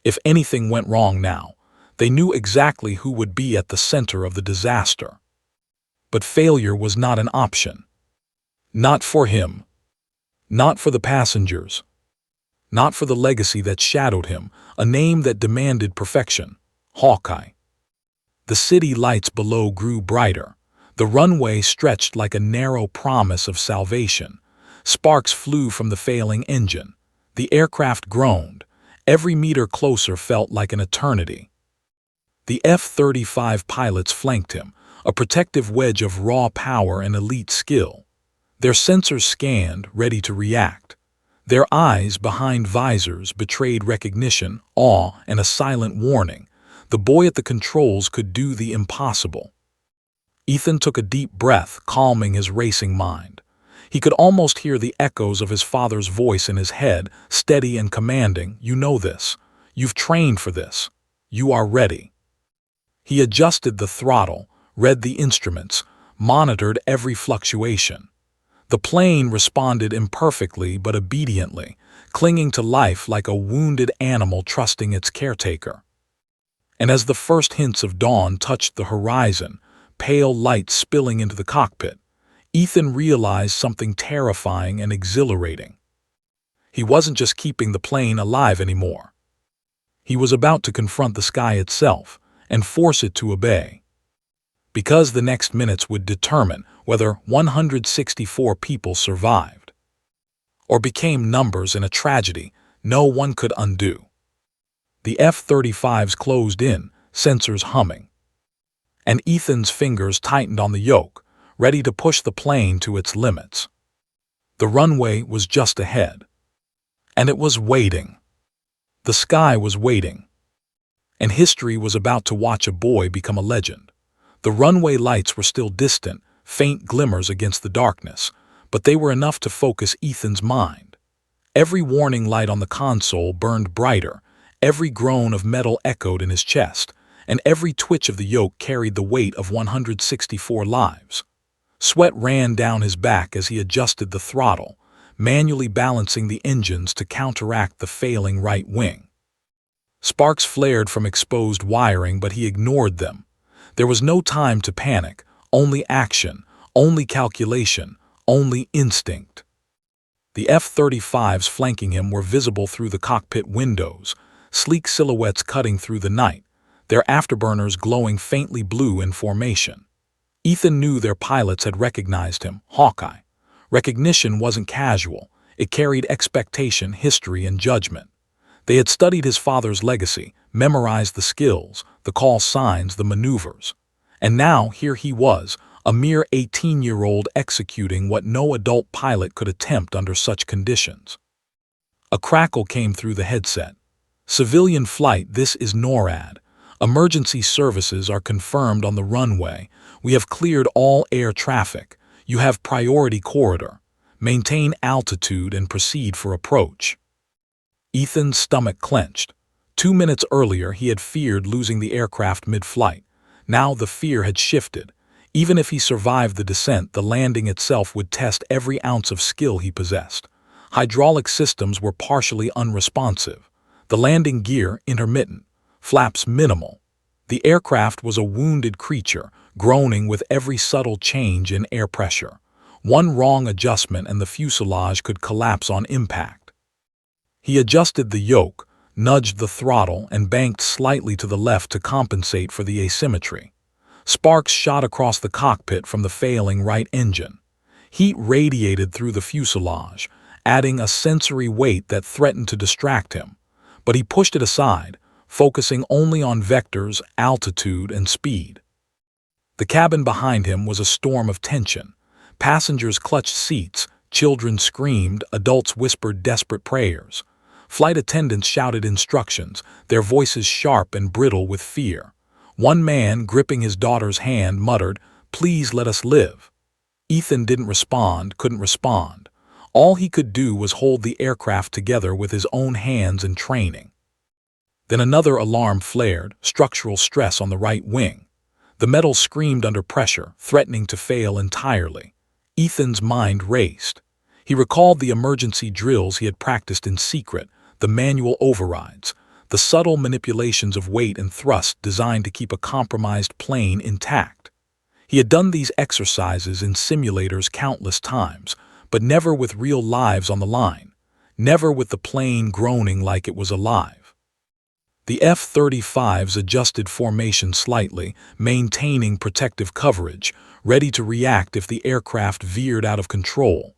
If anything went wrong now, they knew exactly who would be at the center of the disaster. But failure was not an option. Not for him. Not for the passengers. Not for the legacy that shadowed him, a name that demanded perfection. Hawkeye. The city lights below grew brighter. The runway stretched like a narrow promise of salvation. Sparks flew from the failing engine. The aircraft groaned. Every meter closer felt like an eternity. The F-35 pilots flanked him, a protective wedge of raw power and elite skill. Their sensors scanned, ready to react. Their eyes behind visors betrayed recognition, awe, and a silent warning. The boy at the controls could do the impossible. Ethan took a deep breath, calming his racing mind. He could almost hear the echoes of his father's voice in his head, steady and commanding. "You know this. You've trained for this. You are ready." He adjusted the throttle, read the instruments, monitored every fluctuation. The plane responded imperfectly but obediently, clinging to life like a wounded animal trusting its caretaker. And as the first hints of dawn touched the horizon, pale light spilling into the cockpit, Ethan realized something terrifying and exhilarating. He wasn't just keeping the plane alive anymore. He was about to confront the sky itself and force it to obey. Because the next minutes would determine whether 164 people survived or became numbers in a tragedy no one could undo. The F-35s closed in, sensors humming. And Ethan's fingers tightened on the yoke, ready to push the plane to its limits. The runway was just ahead. And it was waiting. The sky was waiting. And history was about to watch a boy become a legend. The runway lights were still distant, faint glimmers against the darkness, but they were enough to focus Ethan's mind. Every warning light on the console burned brighter, every groan of metal echoed in his chest, and every twitch of the yoke carried the weight of 164 lives. Sweat ran down his back as he adjusted the throttle, manually balancing the engines to counteract the failing right wing. Sparks flared from exposed wiring, but he ignored them. There was no time to panic, only action, only calculation, only instinct. The F-35s flanking him were visible through the cockpit windows, sleek silhouettes cutting through the night, their afterburners glowing faintly blue in formation. Ethan knew their pilots had recognized him, Hawkeye. Recognition wasn't casual. It carried expectation, history, and judgment. They had studied his father's legacy, memorized the skills, the call signs, the maneuvers. And now here he was, a mere 18-year-old executing what no adult pilot could attempt under such conditions. A crackle came through the headset. "Civilian flight, this is NORAD. Emergency services are confirmed on the runway. We have cleared all air traffic. You have priority corridor. Maintain altitude and proceed for approach." Ethan's stomach clenched. 2 minutes earlier he had feared losing the aircraft mid-flight. Now the fear had shifted. Even if he survived the descent, the landing itself would test every ounce of skill he possessed. Hydraulic systems were partially unresponsive. The landing gear intermittent. Flaps minimal. The aircraft was a wounded creature, groaning with every subtle change in air pressure. One wrong adjustment and the fuselage could collapse on impact. He adjusted the yoke, nudged the throttle, and banked slightly to the left to compensate for the asymmetry. Sparks shot across the cockpit from the failing right engine. Heat radiated through the fuselage, adding a sensory weight that threatened to distract him. But he pushed it aside, focusing only on vectors, altitude, and speed. The cabin behind him was a storm of tension. Passengers clutched seats, children screamed, adults whispered desperate prayers. Flight attendants shouted instructions, their voices sharp and brittle with fear. One man, gripping his daughter's hand, muttered, "Please let us live." Ethan couldn't respond. All he could do was hold the aircraft together with his own hands and training. Then another alarm flared, structural stress on the right wing. The metal screamed under pressure, threatening to fail entirely. Ethan's mind raced. He recalled the emergency drills he had practiced in secret, the manual overrides, the subtle manipulations of weight and thrust designed to keep a compromised plane intact. He had done these exercises in simulators countless times, but never with real lives on the line, never with the plane groaning like it was alive. The F-35s adjusted formation slightly, maintaining protective coverage, ready to react if the aircraft veered out of control.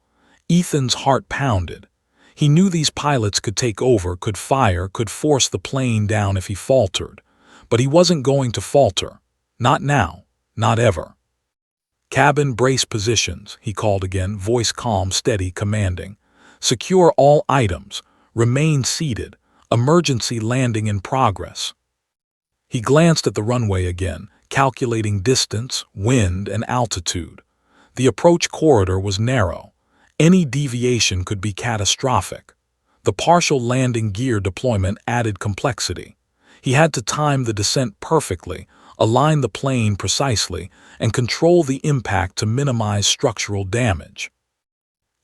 Ethan's heart pounded. He knew these pilots could take over, could fire, could force the plane down if he faltered. But he wasn't going to falter. Not now. Not ever. "Cabin brace positions," he called again, voice calm, steady, commanding. "Secure all items. Remain seated. Emergency landing in progress." He glanced at the runway again, calculating distance, wind, and altitude. The approach corridor was narrow. Any deviation could be catastrophic. The partial landing gear deployment added complexity. He had to time the descent perfectly, align the plane precisely, and control the impact to minimize structural damage.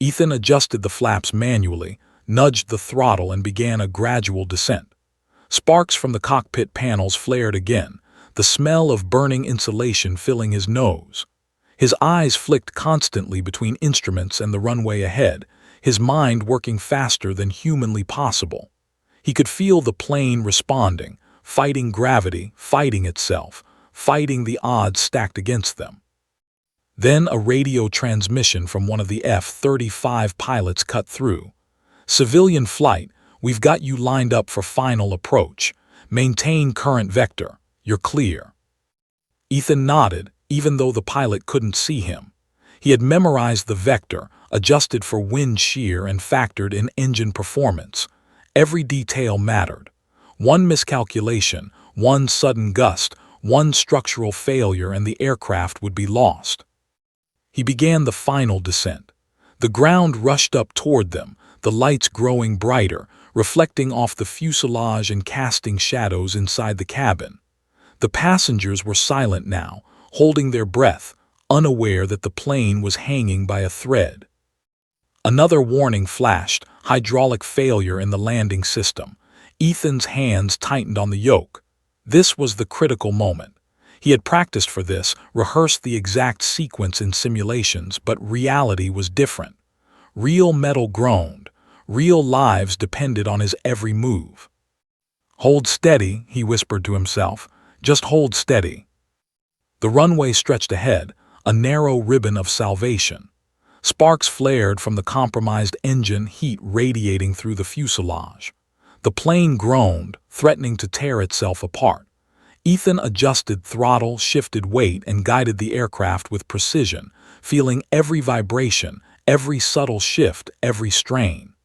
Ethan adjusted the flaps manually, nudged the throttle, and began a gradual descent. Sparks from the cockpit panels flared again, the smell of burning insulation filling his nose. His eyes flicked constantly between instruments and the runway ahead, his mind working faster than humanly possible. He could feel the plane responding, fighting gravity, fighting itself, fighting the odds stacked against them. Then a radio transmission from one of the F-35 pilots cut through. "Civilian flight, we've got you lined up for final approach. Maintain current vector. You're clear." Ethan nodded, even though the pilot couldn't see him. He had memorized the vector, adjusted for wind shear, and factored in engine performance. Every detail mattered. One miscalculation, one sudden gust, one structural failure, and the aircraft would be lost. He began the final descent. The ground rushed up toward them, the lights growing brighter, reflecting off the fuselage and casting shadows inside the cabin. The passengers were silent now, holding their breath, unaware that the plane was hanging by a thread. Another warning flashed, hydraulic failure in the landing system. Ethan's hands tightened on the yoke. This was the critical moment. He had practiced for this, rehearsed the exact sequence in simulations, but reality was different. Real metal groaned. Real lives depended on his every move. "Hold steady," he whispered to himself. "Just hold steady." The runway stretched ahead, a narrow ribbon of salvation. Sparks flared from the compromised engine, heat radiating through the fuselage. The plane groaned, threatening to tear itself apart. Ethan adjusted throttle, shifted weight, and guided the aircraft with precision, feeling every vibration, every subtle shift, every strain.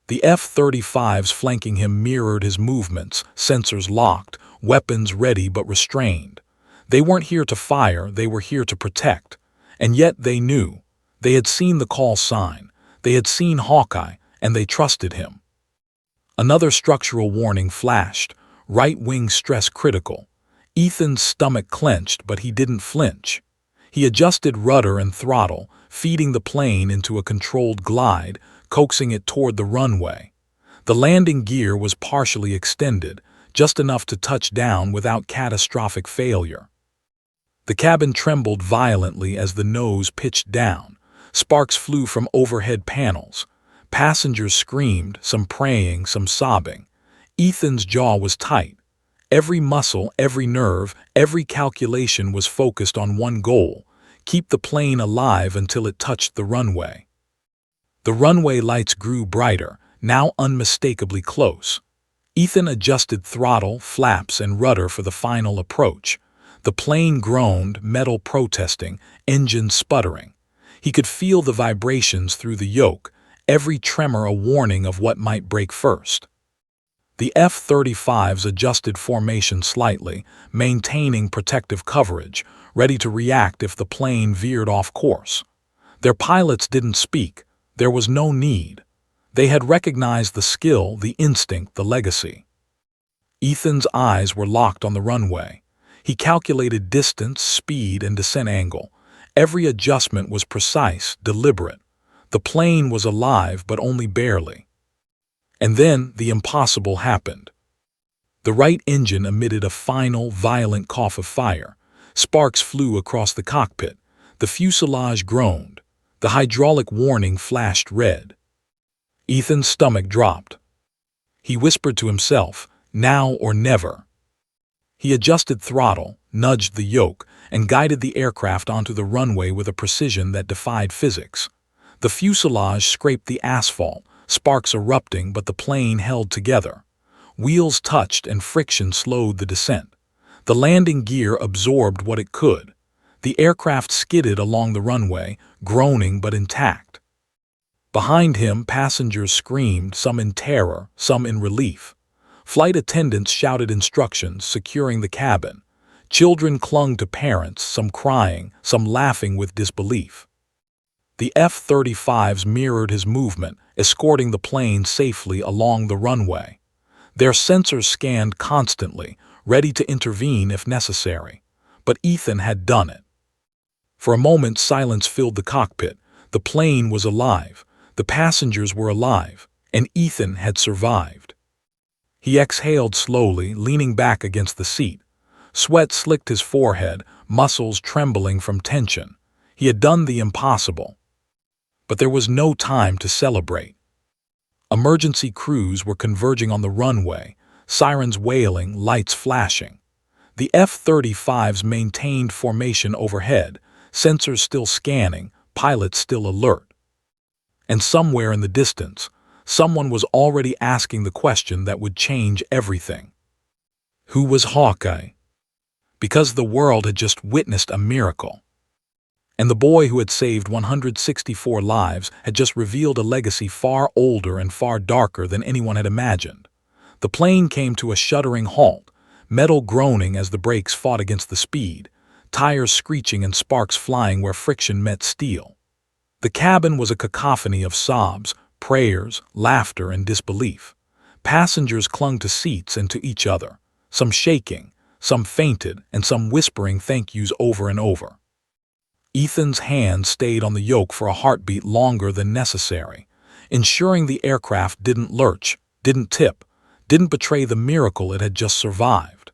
The F-35s flanking him mirrored his movements, sensors locked, weapons ready but restrained. They weren't here to fire, they were here to protect. And yet they knew. They had seen the call sign. They had seen Hawkeye, and they trusted him. Another structural warning flashed. Right wing stress critical. Ethan's stomach clenched, but he didn't flinch. He adjusted rudder and throttle, feeding the plane into a controlled glide, coaxing it toward the runway. The landing gear was partially extended, just enough to touch down without catastrophic failure. The cabin trembled violently as the nose pitched down. Sparks flew from overhead panels. Passengers screamed, some praying, some sobbing. Ethan's jaw was tight. Every muscle, every nerve, every calculation was focused on one goal: keep the plane alive until it touched the runway. The runway lights grew brighter, now unmistakably close. Ethan adjusted throttle, flaps, and rudder for the final approach. The plane groaned, metal protesting, engine sputtering. He could feel the vibrations through the yoke, every tremor a warning of what might break first. The F-35s adjusted formation slightly, maintaining protective coverage, ready to react if the plane veered off course. Their pilots didn't speak. There was no need. They had recognized the skill, the instinct, the legacy. Ethan's eyes were locked on the runway. He calculated distance, speed, and descent angle. Every adjustment was precise, deliberate. The plane was alive, but only barely. And then the impossible happened. The right engine emitted a final, violent cough of fire. Sparks flew across the cockpit. The fuselage groaned. The hydraulic warning flashed red. Ethan's stomach dropped. He whispered to himself, "Now or never." He adjusted throttle, nudged the yoke, and guided the aircraft onto the runway with a precision that defied physics. The fuselage scraped the asphalt, sparks erupting, but the plane held together. Wheels touched and friction slowed the descent. The landing gear absorbed what it could. The aircraft skidded along the runway, groaning but intact. Behind him, passengers screamed, some in terror, some in relief. Flight attendants shouted instructions, securing the cabin. Children clung to parents, some crying, some laughing with disbelief. The F-35s mirrored his movement, escorting the plane safely along the runway. Their sensors scanned constantly, ready to intervene if necessary. But Ethan had done it. For a moment, silence filled the cockpit. The plane was alive. The passengers were alive, and Ethan had survived. He exhaled slowly, leaning back against the seat. Sweat slicked his forehead, muscles trembling from tension. He had done the impossible. But there was no time to celebrate. Emergency crews were converging on the runway, sirens wailing, lights flashing. The F-35s maintained formation overhead, sensors still scanning, pilots still alert. And somewhere in the distance, someone was already asking the question that would change everything. Who was Hawkeye? Because the world had just witnessed a miracle. And the boy who had saved 164 lives had just revealed a legacy far older and far darker than anyone had imagined. The plane came to a shuddering halt, metal groaning as the brakes fought against the speed, tires screeching and sparks flying where friction met steel. The cabin was a cacophony of sobs, prayers, laughter, and disbelief. Passengers clung to seats and to each other, some shaking, some fainted, and some whispering thank yous over and over. Ethan's hand stayed on the yoke for a heartbeat longer than necessary, ensuring the aircraft didn't lurch, didn't tip, didn't betray the miracle it had just survived.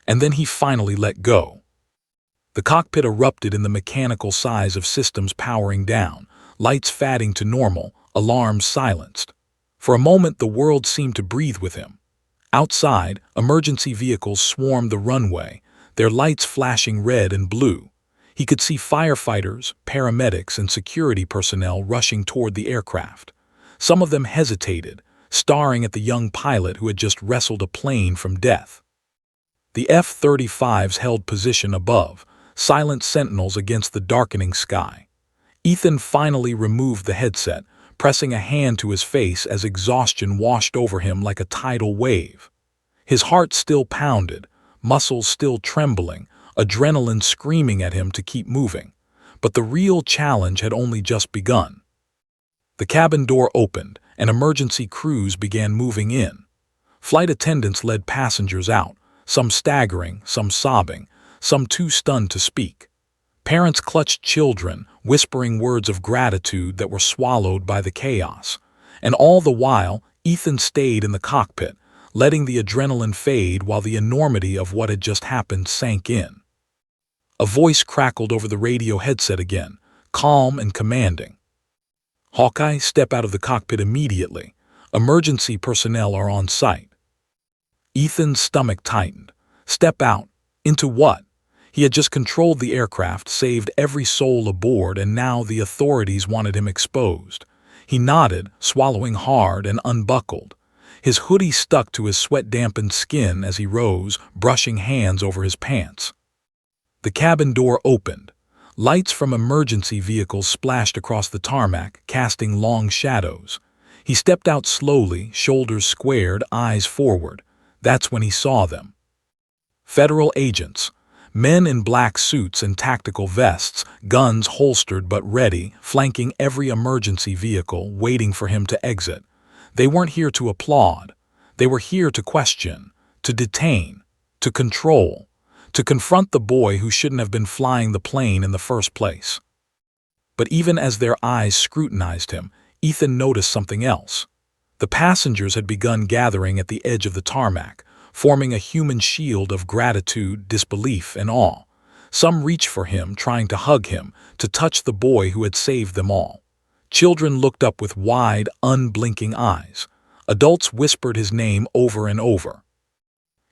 And then he finally let go. The cockpit erupted in the mechanical sighs of systems powering down, lights fading to normal, alarms silenced. For a moment, the world seemed to breathe with him. Outside, emergency vehicles swarmed the runway, their lights flashing red and blue. He could see firefighters, paramedics, and security personnel rushing toward the aircraft. Some of them hesitated, staring at the young pilot who had just wrestled a plane from death. The F-35s held position above, silent sentinels against the darkening sky. Ethan finally removed the headset, pressing a hand to his face as exhaustion washed over him like a tidal wave. His heart still pounded, muscles still trembling, adrenaline screaming at him to keep moving. But the real challenge had only just begun. The cabin door opened, and emergency crews began moving in. Flight attendants led passengers out, some staggering, some sobbing, some too stunned to speak. Parents clutched children, whispering words of gratitude that were swallowed by the chaos. And all the while, Ethan stayed in the cockpit, letting the adrenaline fade while the enormity of what had just happened sank in. A voice crackled over the radio headset again, calm and commanding. "Hawkeye, step out of the cockpit immediately. Emergency personnel are on site." Ethan's stomach tightened. Step out? Into what? He had just controlled the aircraft, saved every soul aboard, and now the authorities wanted him exposed. He nodded, swallowing hard, and unbuckled. His hoodie stuck to his sweat-dampened skin as he rose, brushing hands over his pants. The cabin door opened. Lights from emergency vehicles splashed across the tarmac, casting long shadows. He stepped out slowly, shoulders squared, eyes forward. That's when he saw them. Federal agents. Men in black suits and tactical vests, guns holstered but ready, flanking every emergency vehicle, waiting for him to exit. They weren't here to applaud. They were here to question, to detain, to control, to confront the boy who shouldn't have been flying the plane in the first place. But even as their eyes scrutinized him, Ethan noticed something else. The passengers had begun gathering at the edge of the tarmac, forming a human shield of gratitude, disbelief, and awe. Some reached for him, trying to hug him, to touch the boy who had saved them all. Children looked up with wide, unblinking eyes. Adults whispered his name over and over.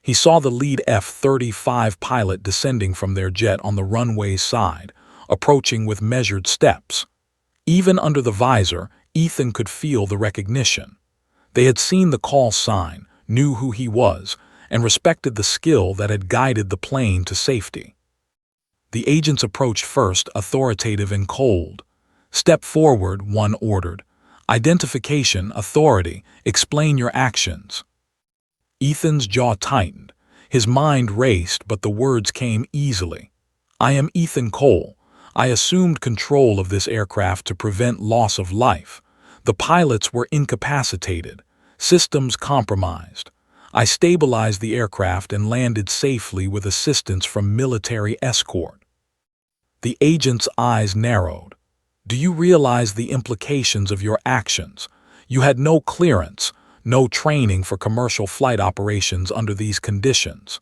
He saw the lead F-35 pilot descending from their jet on the runway's side, approaching with measured steps. Even under the visor, Ethan could feel the recognition. They had seen the call sign, knew who he was, and respected the skill that had guided the plane to safety. The agents approached first, authoritative and cold. "Step forward," one ordered. "Identification, authority, explain your actions." Ethan's jaw tightened. His mind raced, but the words came easily. "I am Ethan Cole. I assumed control of this aircraft to prevent loss of life. The pilots were incapacitated, systems compromised. I stabilized the aircraft and landed safely with assistance from military escort." The agent's eyes narrowed. "Do you realize the implications of your actions? You had no clearance, no training for commercial flight operations under these conditions."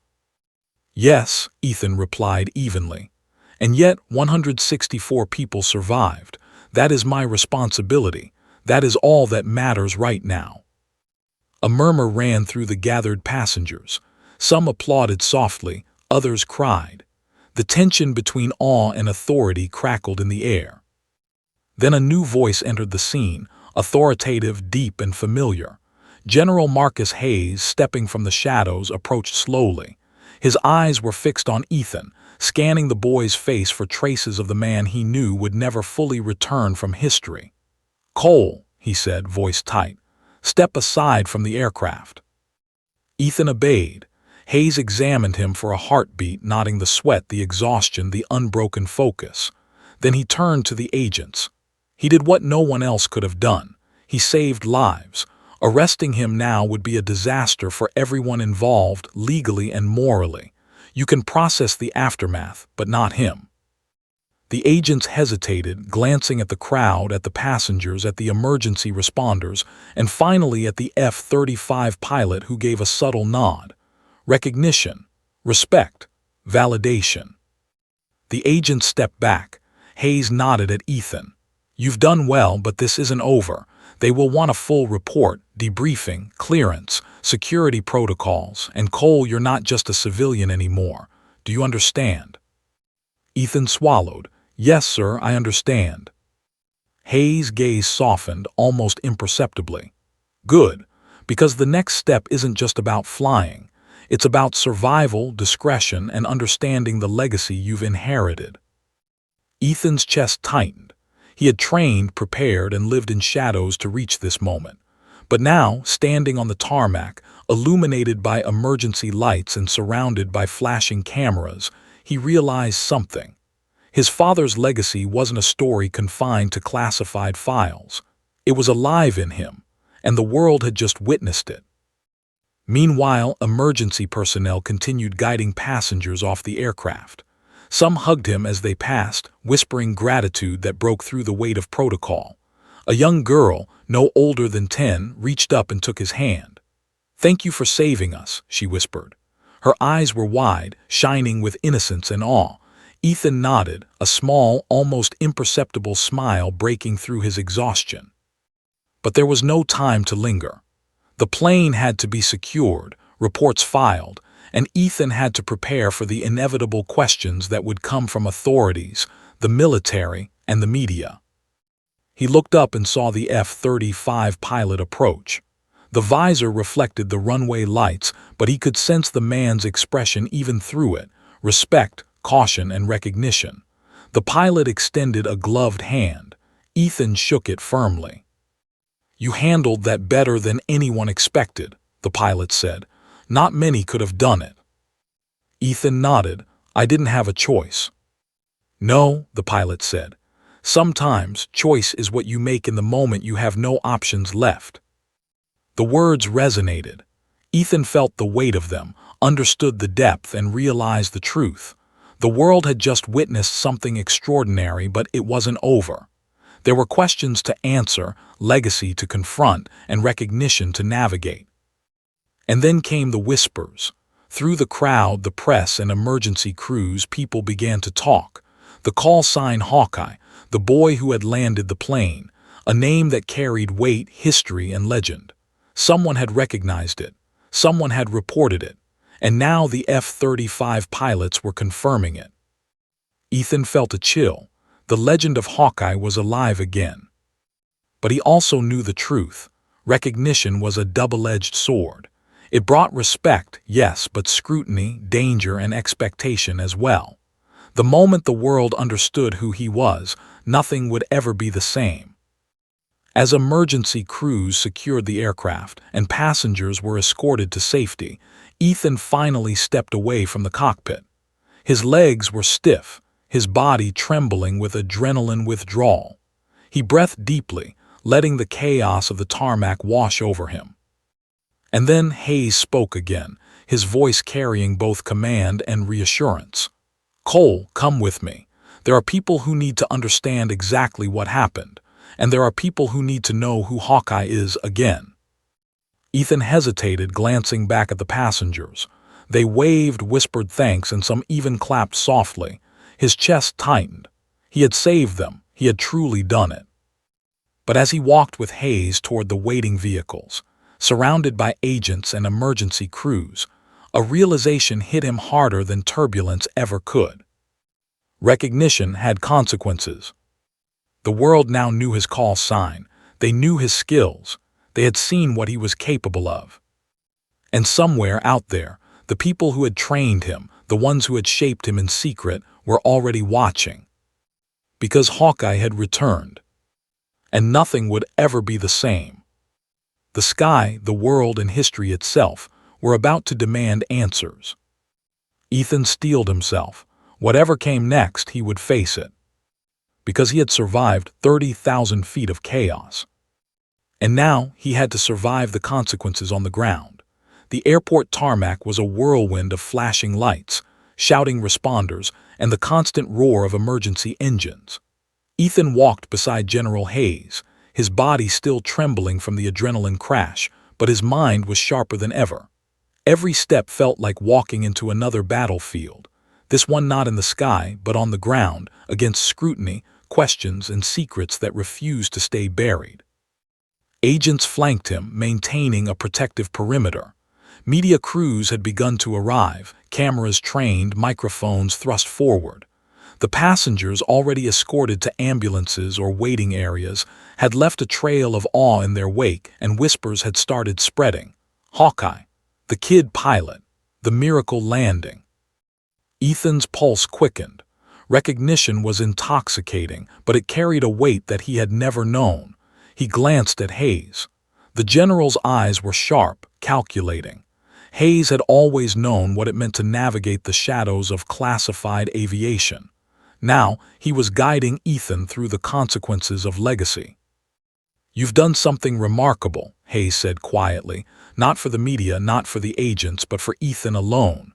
"Yes," Ethan replied evenly. "And yet 164 people survived. That is my responsibility. That is all that matters right now." A murmur ran through the gathered passengers. Some applauded softly, others cried. The tension between awe and authority crackled in the air. Then a new voice entered the scene, authoritative, deep, and familiar. General Marcus Hayes, stepping from the shadows, approached slowly. His eyes were fixed on Ethan, scanning the boy's face for traces of the man he knew would never fully return from history. "Cole," he said, voice tight. "Step aside from the aircraft." Ethan obeyed. Hayes examined him for a heartbeat, noting the sweat, the exhaustion, the unbroken focus. Then he turned to the agents. He did what no one else could have done. He saved lives. Arresting him now would be a disaster for everyone involved, legally and morally. You can process the aftermath, but not him. The agents hesitated, glancing at the crowd, at the passengers, at the emergency responders, and finally at the F-35 pilot, who gave a subtle nod. Recognition, respect, validation. The agents stepped back. Hayes nodded at Ethan. "You've done well, but this isn't over. They will want a full report, debriefing, clearance, security protocols, and Cole, you're not just a civilian anymore. Do you understand?" Ethan swallowed. "Yes, sir, I understand." Hayes' gaze softened, almost imperceptibly. "Good, because the next step isn't just about flying. It's about survival, discretion, and understanding the legacy you've inherited." Ethan's chest tightened. He had trained, prepared, and lived in shadows to reach this moment. But now, standing on the tarmac, illuminated by emergency lights and surrounded by flashing cameras, he realized something. His father's legacy wasn't a story confined to classified files. It was alive in him, and the world had just witnessed it. Meanwhile, emergency personnel continued guiding passengers off the aircraft. Some hugged him as they passed, whispering gratitude that broke through the weight of protocol. A young girl, no older than 10, reached up and took his hand. "Thank you for saving us," she whispered. Her eyes were wide, shining with innocence and awe. Ethan nodded, a small, almost imperceptible smile breaking through his exhaustion. But there was no time to linger. The plane had to be secured, reports filed, and Ethan had to prepare for the inevitable questions that would come from authorities, the military, and the media. He looked up and saw the F-35 pilot approach. The visor reflected the runway lights, but he could sense the man's expression even through it: respect, caution, and recognition. The pilot extended a gloved hand. Ethan shook it firmly. "You handled that better than anyone expected," the pilot said. "Not many could have done it." Ethan nodded. "I didn't have a choice." "No," the pilot said. "Sometimes choice is what you make in the moment you have no options left." The words resonated. Ethan felt the weight of them, understood the depth, and realized the truth. The world had just witnessed something extraordinary, but it wasn't over. There were questions to answer, legacy to confront, and recognition to navigate. And then came the whispers. Through the crowd, the press, and emergency crews, people began to talk. The call sign Hawkeye, the boy who had landed the plane, a name that carried weight, history, and legend. Someone had recognized it. Someone had reported it. And now the F-35 pilots were confirming it. Ethan felt a chill. The legend of Hawkeye was alive again. But he also knew the truth. Recognition was a double-edged sword. It brought respect, yes, but scrutiny, danger, and expectation as well. The moment the world understood who he was, nothing would ever be the same. As emergency crews secured the aircraft and passengers were escorted to safety, Ethan finally stepped away from the cockpit. His legs were stiff, his body trembling with adrenaline withdrawal. He breathed deeply, letting the chaos of the tarmac wash over him. And then Hayes spoke again, his voice carrying both command and reassurance. "Cole, come with me. There are people who need to understand exactly what happened, and there are people who need to know who Hawkeye is again." Ethan hesitated, glancing back at the passengers. They waved, whispered thanks, and some even clapped softly. His chest tightened. He had saved them. He had truly done it. But as he walked with Hayes toward the waiting vehicles, surrounded by agents and emergency crews, a realization hit him harder than turbulence ever could. Recognition had consequences. The world now knew his call sign. They knew his skills. They had seen what he was capable of. And somewhere out there, the people who had trained him, the ones who had shaped him in secret, were already watching. Because Hawkeye had returned. And nothing would ever be the same. The sky, the world, and history itself were about to demand answers. Ethan steeled himself. Whatever came next, he would face it. Because he had survived 30,000 feet of chaos. And now he had to survive the consequences on the ground. The airport tarmac was a whirlwind of flashing lights, shouting responders, and the constant roar of emergency engines. Ethan walked beside General Hayes, his body still trembling from the adrenaline crash, but his mind was sharper than ever. Every step felt like walking into another battlefield, this one not in the sky, but on the ground, against scrutiny, questions, and secrets that refused to stay buried. Agents flanked him, maintaining a protective perimeter. Media crews had begun to arrive, cameras trained, microphones thrust forward. The passengers, already escorted to ambulances or waiting areas, had left a trail of awe in their wake, and whispers had started spreading. Hawkeye, the kid pilot, the miracle landing. Ethan's pulse quickened. Recognition was intoxicating, but it carried a weight that he had never known. He glanced at Hayes. The general's eyes were sharp, calculating. Hayes had always known what it meant to navigate the shadows of classified aviation. Now, he was guiding Ethan through the consequences of legacy. "You've done something remarkable," Hayes said quietly, "not for the media, not for the agents, but for Ethan alone.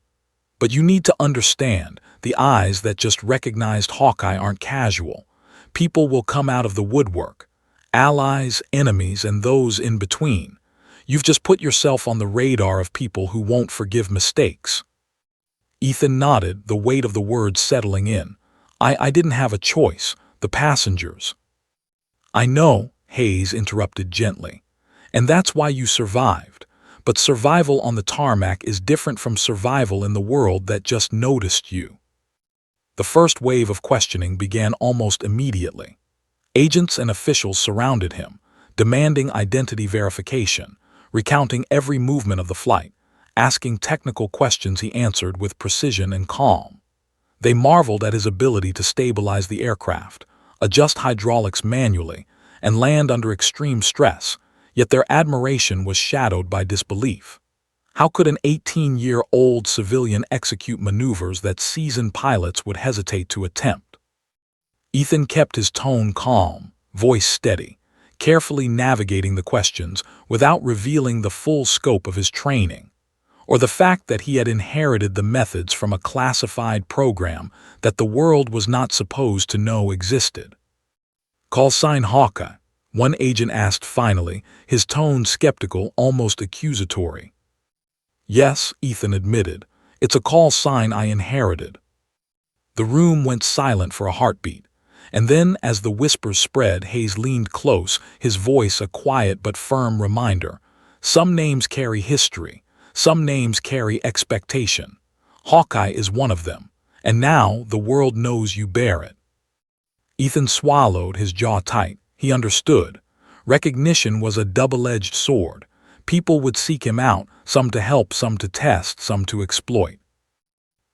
But you need to understand, the eyes that just recognized Hawkeye aren't casual. People will come out of the woodwork. Allies, enemies, and those in between. You've just put yourself on the radar of people who won't forgive mistakes." Ethan nodded, the weight of the words settling in. I didn't have a choice. The passengers. I know, Hayes interrupted gently. And that's why you survived. But survival on the tarmac is different from survival in the world that just noticed you. The first wave of questioning began almost immediately. Agents and officials surrounded him, demanding identity verification, recounting every movement of the flight, asking technical questions he answered with precision and calm. They marveled at his ability to stabilize the aircraft, adjust hydraulics manually, and land under extreme stress, yet their admiration was shadowed by disbelief. How could an 18-year-old civilian execute maneuvers that seasoned pilots would hesitate to attempt? Ethan kept his tone calm, voice steady, carefully navigating the questions without revealing the full scope of his training, or the fact that he had inherited the methods from a classified program that the world was not supposed to know existed. Call sign Hawkeye, one agent asked finally, his tone skeptical, almost accusatory. Yes, Ethan admitted. It's a call sign I inherited. The room went silent for a heartbeat, and then as the whispers spread, Hayes leaned close, his voice a quiet but firm reminder. Some names carry history. Some names carry expectation. Hawkeye is one of them, and now the world knows you bear it. Ethan swallowed, his jaw tight. He understood. Recognition was a double-edged sword. People would seek him out, some to help, some to test, some to exploit.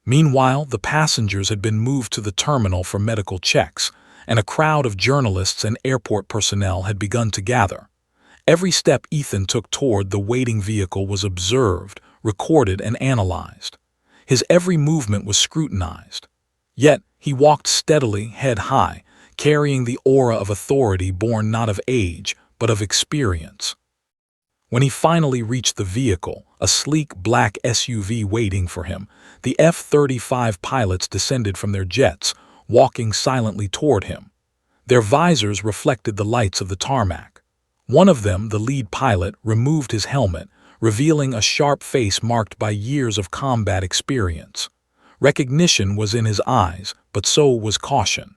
Meanwhile, the passengers had been moved to the terminal for medical checks, and a crowd of journalists and airport personnel had begun to gather. Every step Ethan took toward the waiting vehicle was observed, recorded, and analyzed. His every movement was scrutinized. Yet, he walked steadily, head high, carrying the aura of authority born not of age, but of experience. When he finally reached the vehicle, a sleek black SUV waiting for him, the F-35 pilots descended from their jets, walking silently toward him. Their visors reflected the lights of the tarmac. One of them, the lead pilot, removed his helmet, revealing a sharp face marked by years of combat experience. Recognition was in his eyes, but so was caution.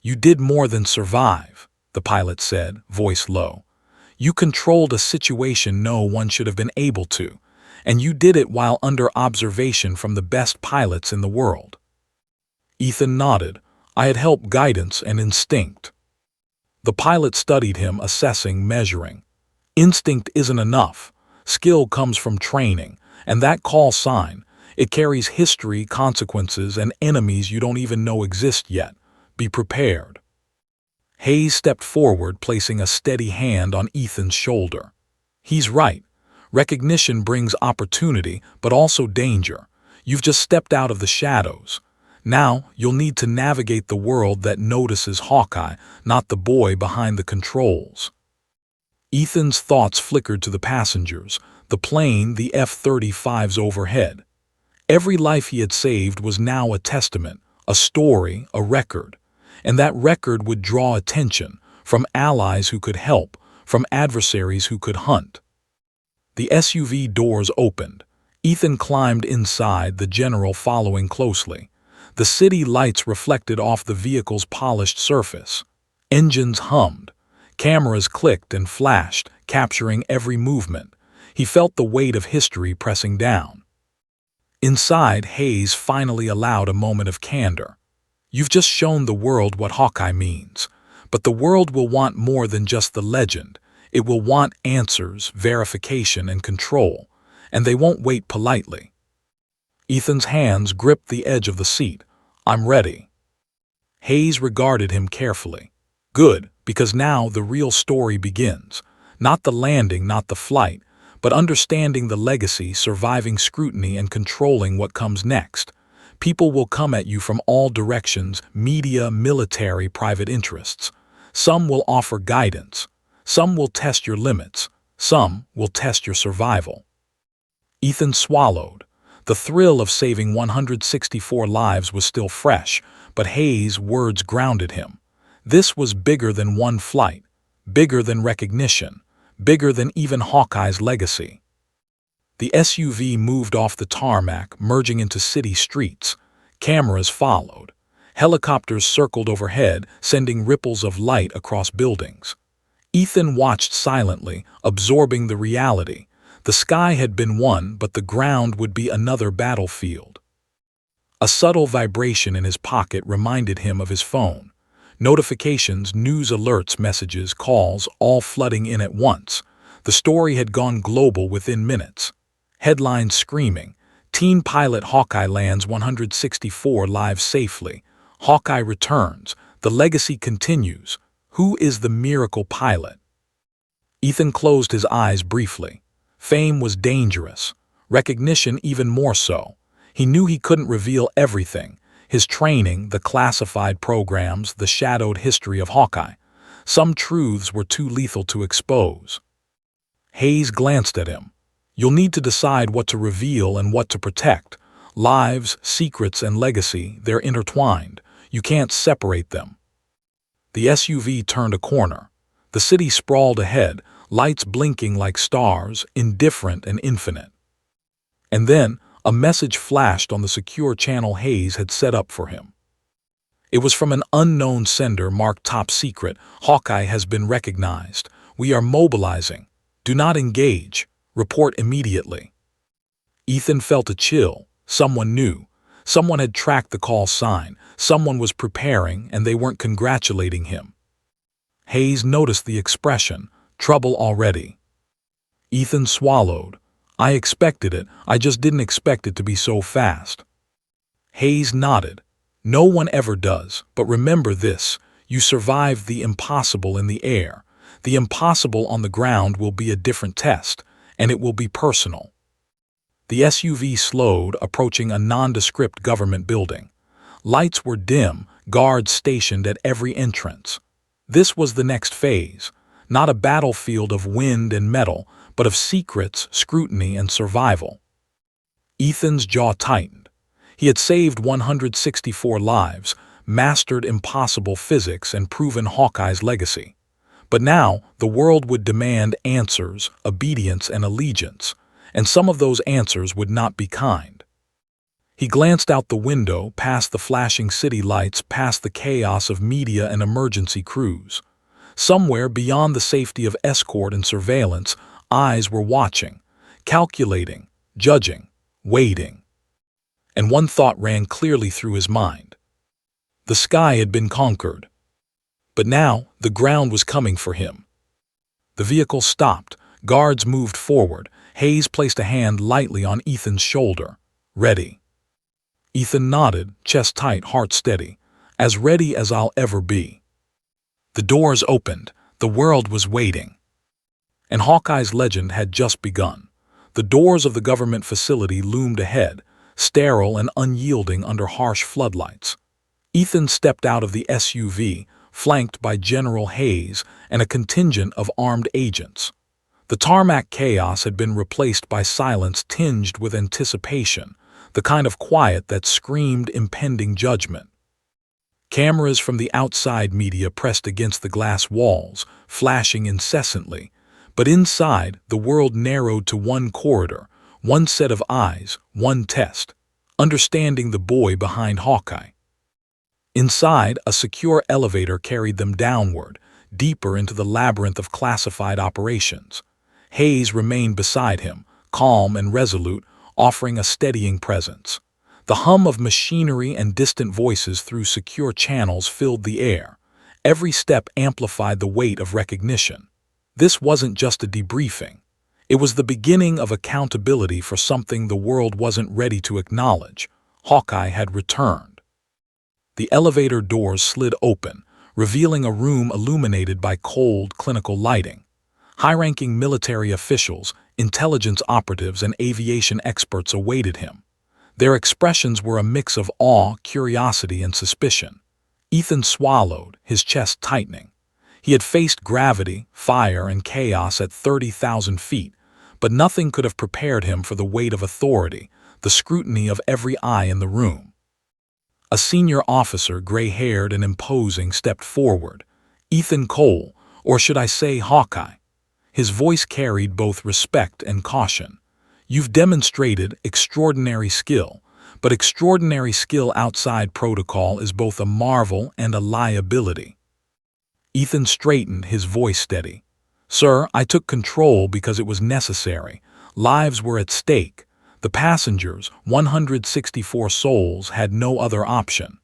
"You did more than survive," the pilot said, voice low. "You controlled a situation no one should have been able to, and you did it while under observation from the best pilots in the world." Ethan nodded. "I had help, guidance, and instinct." The pilot studied him, assessing, measuring. "Instinct isn't enough. Skill comes from training, and that call sign, it carries history, consequences, and enemies you don't even know exist yet. Be prepared." Hayes stepped forward, placing a steady hand on Ethan's shoulder. "He's right. Recognition brings opportunity, but also danger. You've just stepped out of the shadows. Now, you'll need to navigate the world that notices Hawkeye, not the boy behind the controls." Ethan's thoughts flickered to the passengers, the plane, the F-35s overhead. Every life he had saved was now a testament, a story, a record. And that record would draw attention, from allies who could help, from adversaries who could hunt. The SUV doors opened. Ethan climbed inside, the general following closely. The city lights reflected off the vehicle's polished surface. Engines hummed. Cameras clicked and flashed, capturing every movement. He felt the weight of history pressing down. Inside, Hayes finally allowed a moment of candor. "You've just shown the world what Hawkeye means. But the world will want more than just the legend. It will want answers, verification, and control. And they won't wait politely." Ethan's hands gripped the edge of the seat. "I'm ready." Hayes regarded him carefully. "Good, because now the real story begins. Not the landing, not the flight, but understanding the legacy, surviving scrutiny, and controlling what comes next. People will come at you from all directions, media, military, private interests. Some will offer guidance. Some will test your limits. Some will test your survival." Ethan swallowed. The thrill of saving 164 lives was still fresh, but Hayes' words grounded him. This was bigger than one flight, bigger than recognition, bigger than even Hawkeye's legacy. The SUV moved off the tarmac, merging into city streets. Cameras followed. Helicopters circled overhead, sending ripples of light across buildings. Ethan watched silently, absorbing the reality. The sky had been one, but the ground would be another battlefield. A subtle vibration in his pocket reminded him of his phone. Notifications, news alerts, messages, calls, all flooding in at once. The story had gone global within minutes. Headlines screaming, "Teen pilot Hawkeye lands 164 lives safely. Hawkeye returns. The legacy continues. Who is the miracle pilot?" Ethan closed his eyes briefly. Fame was dangerous. Recognition even more so. He knew he couldn't reveal everything. His training, the classified programs, the shadowed history of Hawkeye. Some truths were too lethal to expose. Hayes glanced at him. "You'll need to decide what to reveal and what to protect. Lives, secrets, and legacy, they're intertwined. You can't separate them." The SUV turned a corner. The city sprawled ahead, lights blinking like stars, indifferent and infinite. And then, a message flashed on the secure channel Hayes had set up for him. It was from an unknown sender marked Top Secret. "Hawkeye has been recognized. We are mobilizing. Do not engage. Report immediately." Ethan felt a chill. Someone knew. Someone had tracked the call sign. Someone was preparing, and they weren't congratulating him. Hayes noticed the expression, trouble already. Ethan swallowed. "I expected it, I just didn't expect it to be so fast." Hayes nodded. "No one ever does, but remember this, you survived the impossible in the air. The impossible on the ground will be a different test, and it will be personal." The SUV slowed, approaching a nondescript government building. Lights were dim, guards stationed at every entrance. This was the next phase, not a battlefield of wind and metal, but of secrets, scrutiny, and survival. Ethan's jaw tightened. He had saved 164 lives, mastered impossible physics, and proven Hawkeye's legacy. But now, the world would demand answers, obedience, and allegiance, and some of those answers would not be kind. He glanced out the window, past the flashing city lights, past the chaos of media and emergency crews. Somewhere beyond the safety of escort and surveillance, eyes were watching, calculating, judging, waiting. And one thought ran clearly through his mind. The sky had been conquered. But now, the ground was coming for him. The vehicle stopped. Guards moved forward. Hayes placed a hand lightly on Ethan's shoulder. "Ready." Ethan nodded, chest tight, heart steady. "As ready as I'll ever be." The doors opened. The world was waiting. And Hawkeye's legend had just begun. The doors of the government facility loomed ahead, sterile and unyielding under harsh floodlights. Ethan stepped out of the SUV, flanked by General Hayes and a contingent of armed agents. The tarmac chaos had been replaced by silence tinged with anticipation, the kind of quiet that screamed impending judgment. Cameras from the outside media pressed against the glass walls, flashing incessantly, but inside, the world narrowed to one corridor, one set of eyes, one test, understanding the boy behind Hawkeye. Inside, a secure elevator carried them downward, deeper into the labyrinth of classified operations. Hayes remained beside him, calm and resolute, offering a steadying presence. The hum of machinery and distant voices through secure channels filled the air. Every step amplified the weight of recognition. This wasn't just a debriefing. It was the beginning of accountability for something the world wasn't ready to acknowledge. Hawkeye had returned. The elevator doors slid open, revealing a room illuminated by cold, clinical lighting. High-ranking military officials, intelligence operatives, and aviation experts awaited him. Their expressions were a mix of awe, curiosity, and suspicion. Ethan swallowed, his chest tightening. He had faced gravity, fire, and chaos at 30,000 feet, but nothing could have prepared him for the weight of authority, the scrutiny of every eye in the room. A senior officer, gray-haired and imposing, stepped forward. "Ethan Cole, or should I say Hawkeye?" His voice carried both respect and caution. "You've demonstrated extraordinary skill, but extraordinary skill outside protocol is both a marvel and a liability. Ethan straightened, his voice steady. Sir, I took control because it was necessary. Lives were at stake. The passengers, 164 souls, had no other option.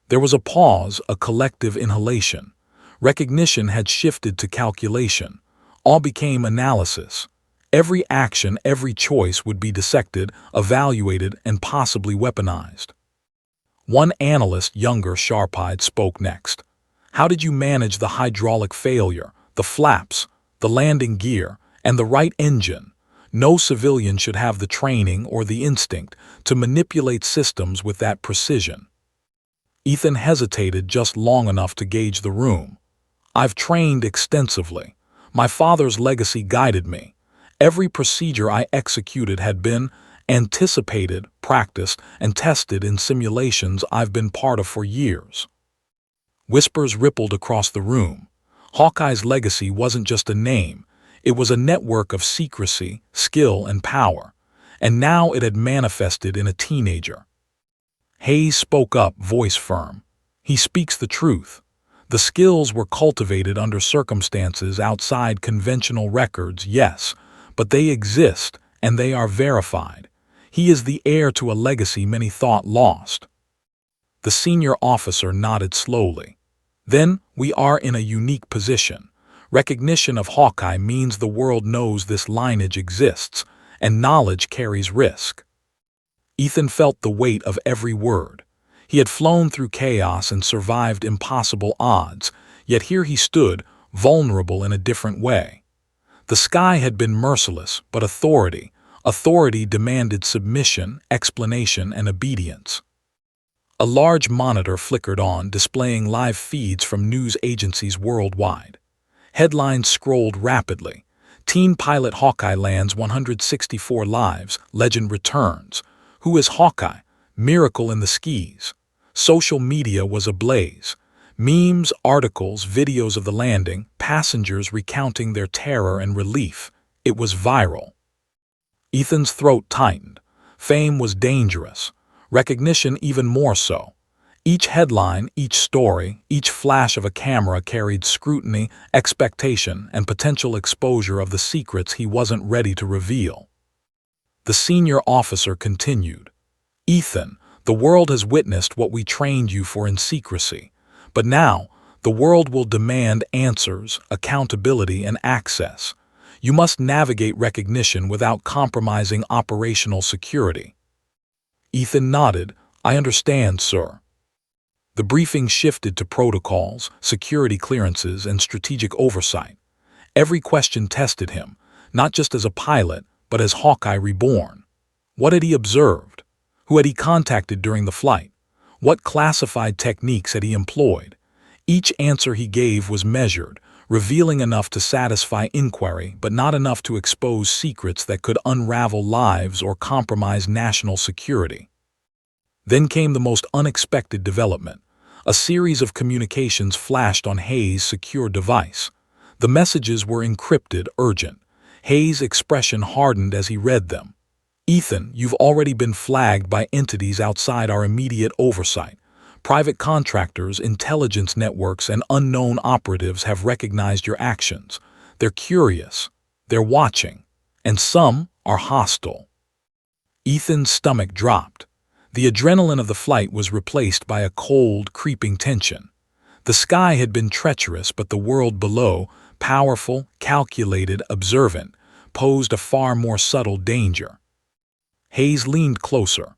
There was a pause, a collective inhalation. Recognition had shifted to calculation. All became analysis. Every action, every choice would be dissected, evaluated, and possibly weaponized. One analyst, younger, sharp-eyed, spoke next. How did you manage the hydraulic failure, the flaps, the landing gear, and the right engine? No civilian should have the training or the instinct to manipulate systems with that precision. Ethan hesitated just long enough to gauge the room. I've trained extensively. My father's legacy guided me. Every procedure I executed had been anticipated, practiced, and tested in simulations I've been part of for years. Whispers rippled across the room. Hawkeye's legacy wasn't just a name. It was a network of secrecy, skill, and power. And now it had manifested in a teenager. Hayes spoke up, voice firm. He speaks the truth. The skills were cultivated under circumstances outside conventional records, yes, but they exist, and they are verified. He is the heir to a legacy many thought lost. The senior officer nodded slowly. Then we are in a unique position. Recognition of Hawkeye means the world knows this lineage exists, and knowledge carries risk. Ethan felt the weight of every word. He had flown through chaos and survived impossible odds, yet here he stood, vulnerable in a different way. The sky had been merciless, but authority demanded submission, explanation, and obedience. A large monitor flickered on, displaying live feeds from news agencies worldwide. Headlines scrolled rapidly. Teen pilot Hawkeye lands 164 lives, legend returns. Who is Hawkeye? Miracle in the skis. Social media was ablaze. Memes, articles, videos of the landing, passengers recounting their terror and relief. It was viral. Ethan's throat tightened. Fame was dangerous. Recognition even more so. Each headline, each story, each flash of a camera carried scrutiny, expectation, and potential exposure of the secrets he wasn't ready to reveal. The senior officer continued. Ethan, the world has witnessed what we trained you for in secrecy. But now, the world will demand answers, accountability, and access. You must navigate recognition without compromising operational security. Ethan nodded. I understand, sir. The briefing shifted to protocols, security clearances, and strategic oversight. Every question tested him, not just as a pilot, but as Hawkeye reborn. What had he observed? Who had he contacted during the flight? What classified techniques had he employed? Each answer he gave was measured, revealing enough to satisfy inquiry, but not enough to expose secrets that could unravel lives or compromise national security. Then came the most unexpected development. A series of communications flashed on Hayes' secure device. The messages were encrypted, urgent. Hayes' expression hardened as he read them. Ethan, you've already been flagged by entities outside our immediate oversight. Private contractors, intelligence networks, and unknown operatives have recognized your actions. They're curious, they're watching, and some are hostile. Ethan's stomach dropped. The adrenaline of the flight was replaced by a cold, creeping tension. The sky had been treacherous, but the world below, powerful, calculated, observant, posed a far more subtle danger. Hayes leaned closer.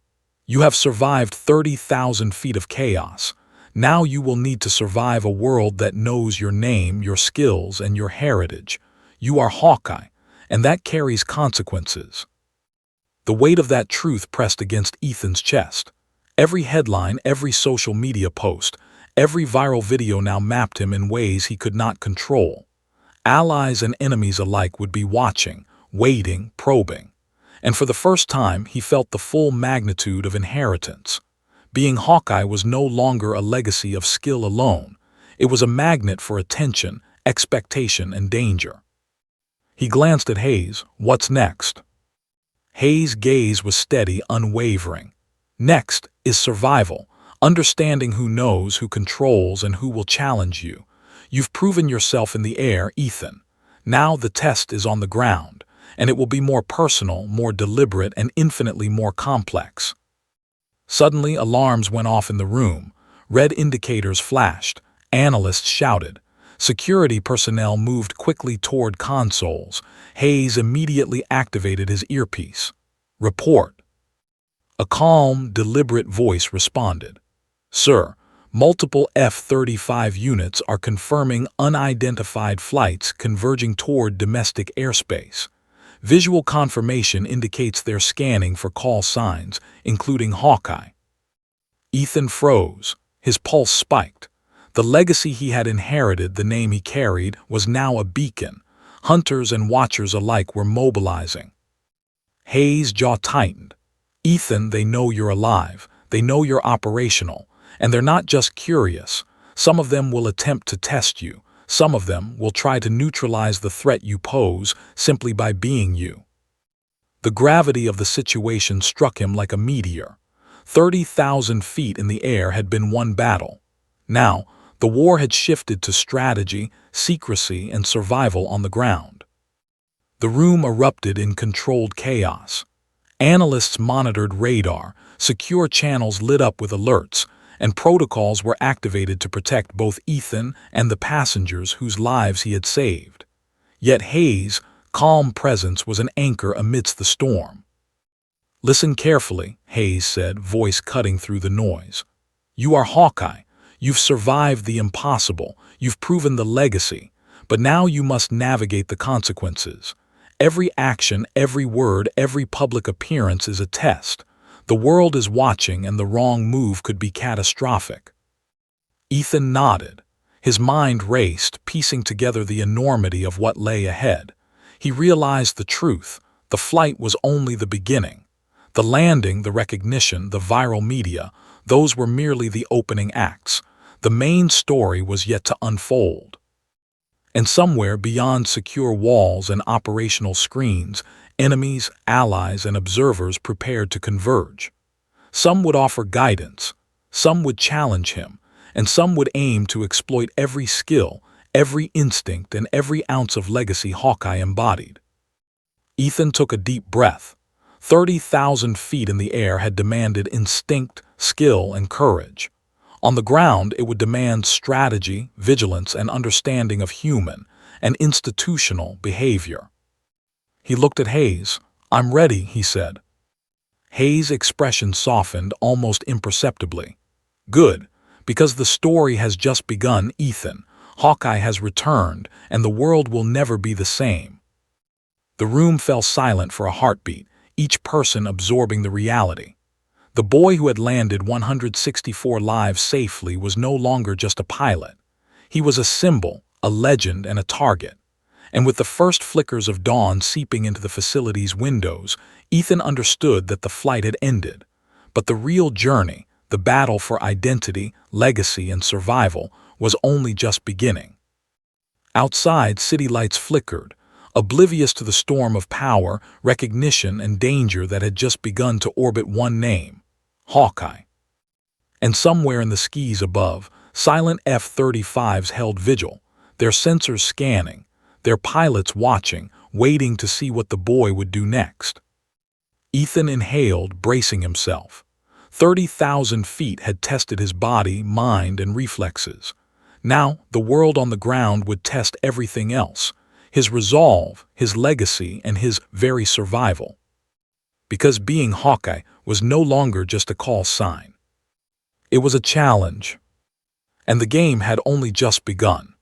You have survived 30,000 feet of chaos. Now you will need to survive a world that knows your name, your skills, and your heritage. You are Hawkeye, and that carries consequences. The weight of that truth pressed against Ethan's chest. Every headline, every social media post, every viral video now mapped him in ways he could not control. Allies and enemies alike would be watching, waiting, probing. And for the first time, he felt the full magnitude of inheritance. Being Hawkeye was no longer a legacy of skill alone. It was a magnet for attention, expectation, and danger. He glanced at Hayes. What's next? Hayes' gaze was steady, unwavering. Next is survival, understanding who knows, who controls, and who will challenge you. You've proven yourself in the air, Ethan. Now the test is on the ground, and it will be more personal, more deliberate, and infinitely more complex. Suddenly, alarms went off in the room. Red indicators flashed. Analysts shouted. Security personnel moved quickly toward consoles. Hayes immediately activated his earpiece. Report. A calm, deliberate voice responded. Sir, multiple F-35 units are confirming unidentified flights converging toward domestic airspace. Visual confirmation indicates they're scanning for call signs, including Hawkeye. Ethan froze. His pulse spiked. The legacy he had inherited, the name he carried, was now a beacon. Hunters and watchers alike were mobilizing. Hayes' jaw tightened. Ethan, they know you're alive. They know you're operational. And they're not just curious. Some of them will attempt to test you. Some of them will try to neutralize the threat you pose simply by being you. The gravity of the situation struck him like a meteor. 30,000 feet in the air had been one battle. Now, the war had shifted to strategy, secrecy, and survival on the ground. The room erupted in controlled chaos. Analysts monitored radar, secure channels lit up with alerts, and protocols were activated to protect both Ethan and the passengers whose lives he had saved. Yet Hayes' calm presence was an anchor amidst the storm. Listen carefully, Hayes said, voice cutting through the noise. You are Hawkeye. You've survived the impossible. You've proven the legacy. But now you must navigate the consequences. Every action, every word, every public appearance is a test. The world is watching, and the wrong move could be catastrophic. Ethan nodded. His mind raced, piecing together the enormity of what lay ahead. He realized the truth. The flight was only the beginning. The landing, the recognition, the viral media, those were merely the opening acts. The main story was yet to unfold. And somewhere beyond secure walls and operational screens, enemies, allies, and observers prepared to converge. Some would offer guidance, some would challenge him, and some would aim to exploit every skill, every instinct, and every ounce of legacy Hawkeye embodied. Ethan took a deep breath. 30,000 feet in the air had demanded instinct, skill, and courage. On the ground, it would demand strategy, vigilance, and understanding of human and institutional behavior. He looked at Hayes. I'm ready, he said. Hayes' expression softened almost imperceptibly. Good, because the story has just begun, Ethan. Hawkeye has returned, and the world will never be the same. The room fell silent for a heartbeat, each person absorbing the reality. The boy who had landed 164 lives safely was no longer just a pilot. He was a symbol, a legend, and a target. And with the first flickers of dawn seeping into the facility's windows, Ethan understood that the flight had ended. But the real journey, the battle for identity, legacy, and survival, was only just beginning. Outside, city lights flickered, oblivious to the storm of power, recognition, and danger that had just begun to orbit one name: Hawkeye. And somewhere in the skies above, silent F-35s held vigil, their sensors scanning, their pilots watching, waiting to see what the boy would do next. Ethan inhaled, bracing himself. 30,000 feet had tested his body, mind, and reflexes. Now, the world on the ground would test everything else: his resolve, his legacy, and his very survival. Because being Hawkeye was no longer just a call sign. It was a challenge. And the game had only just begun.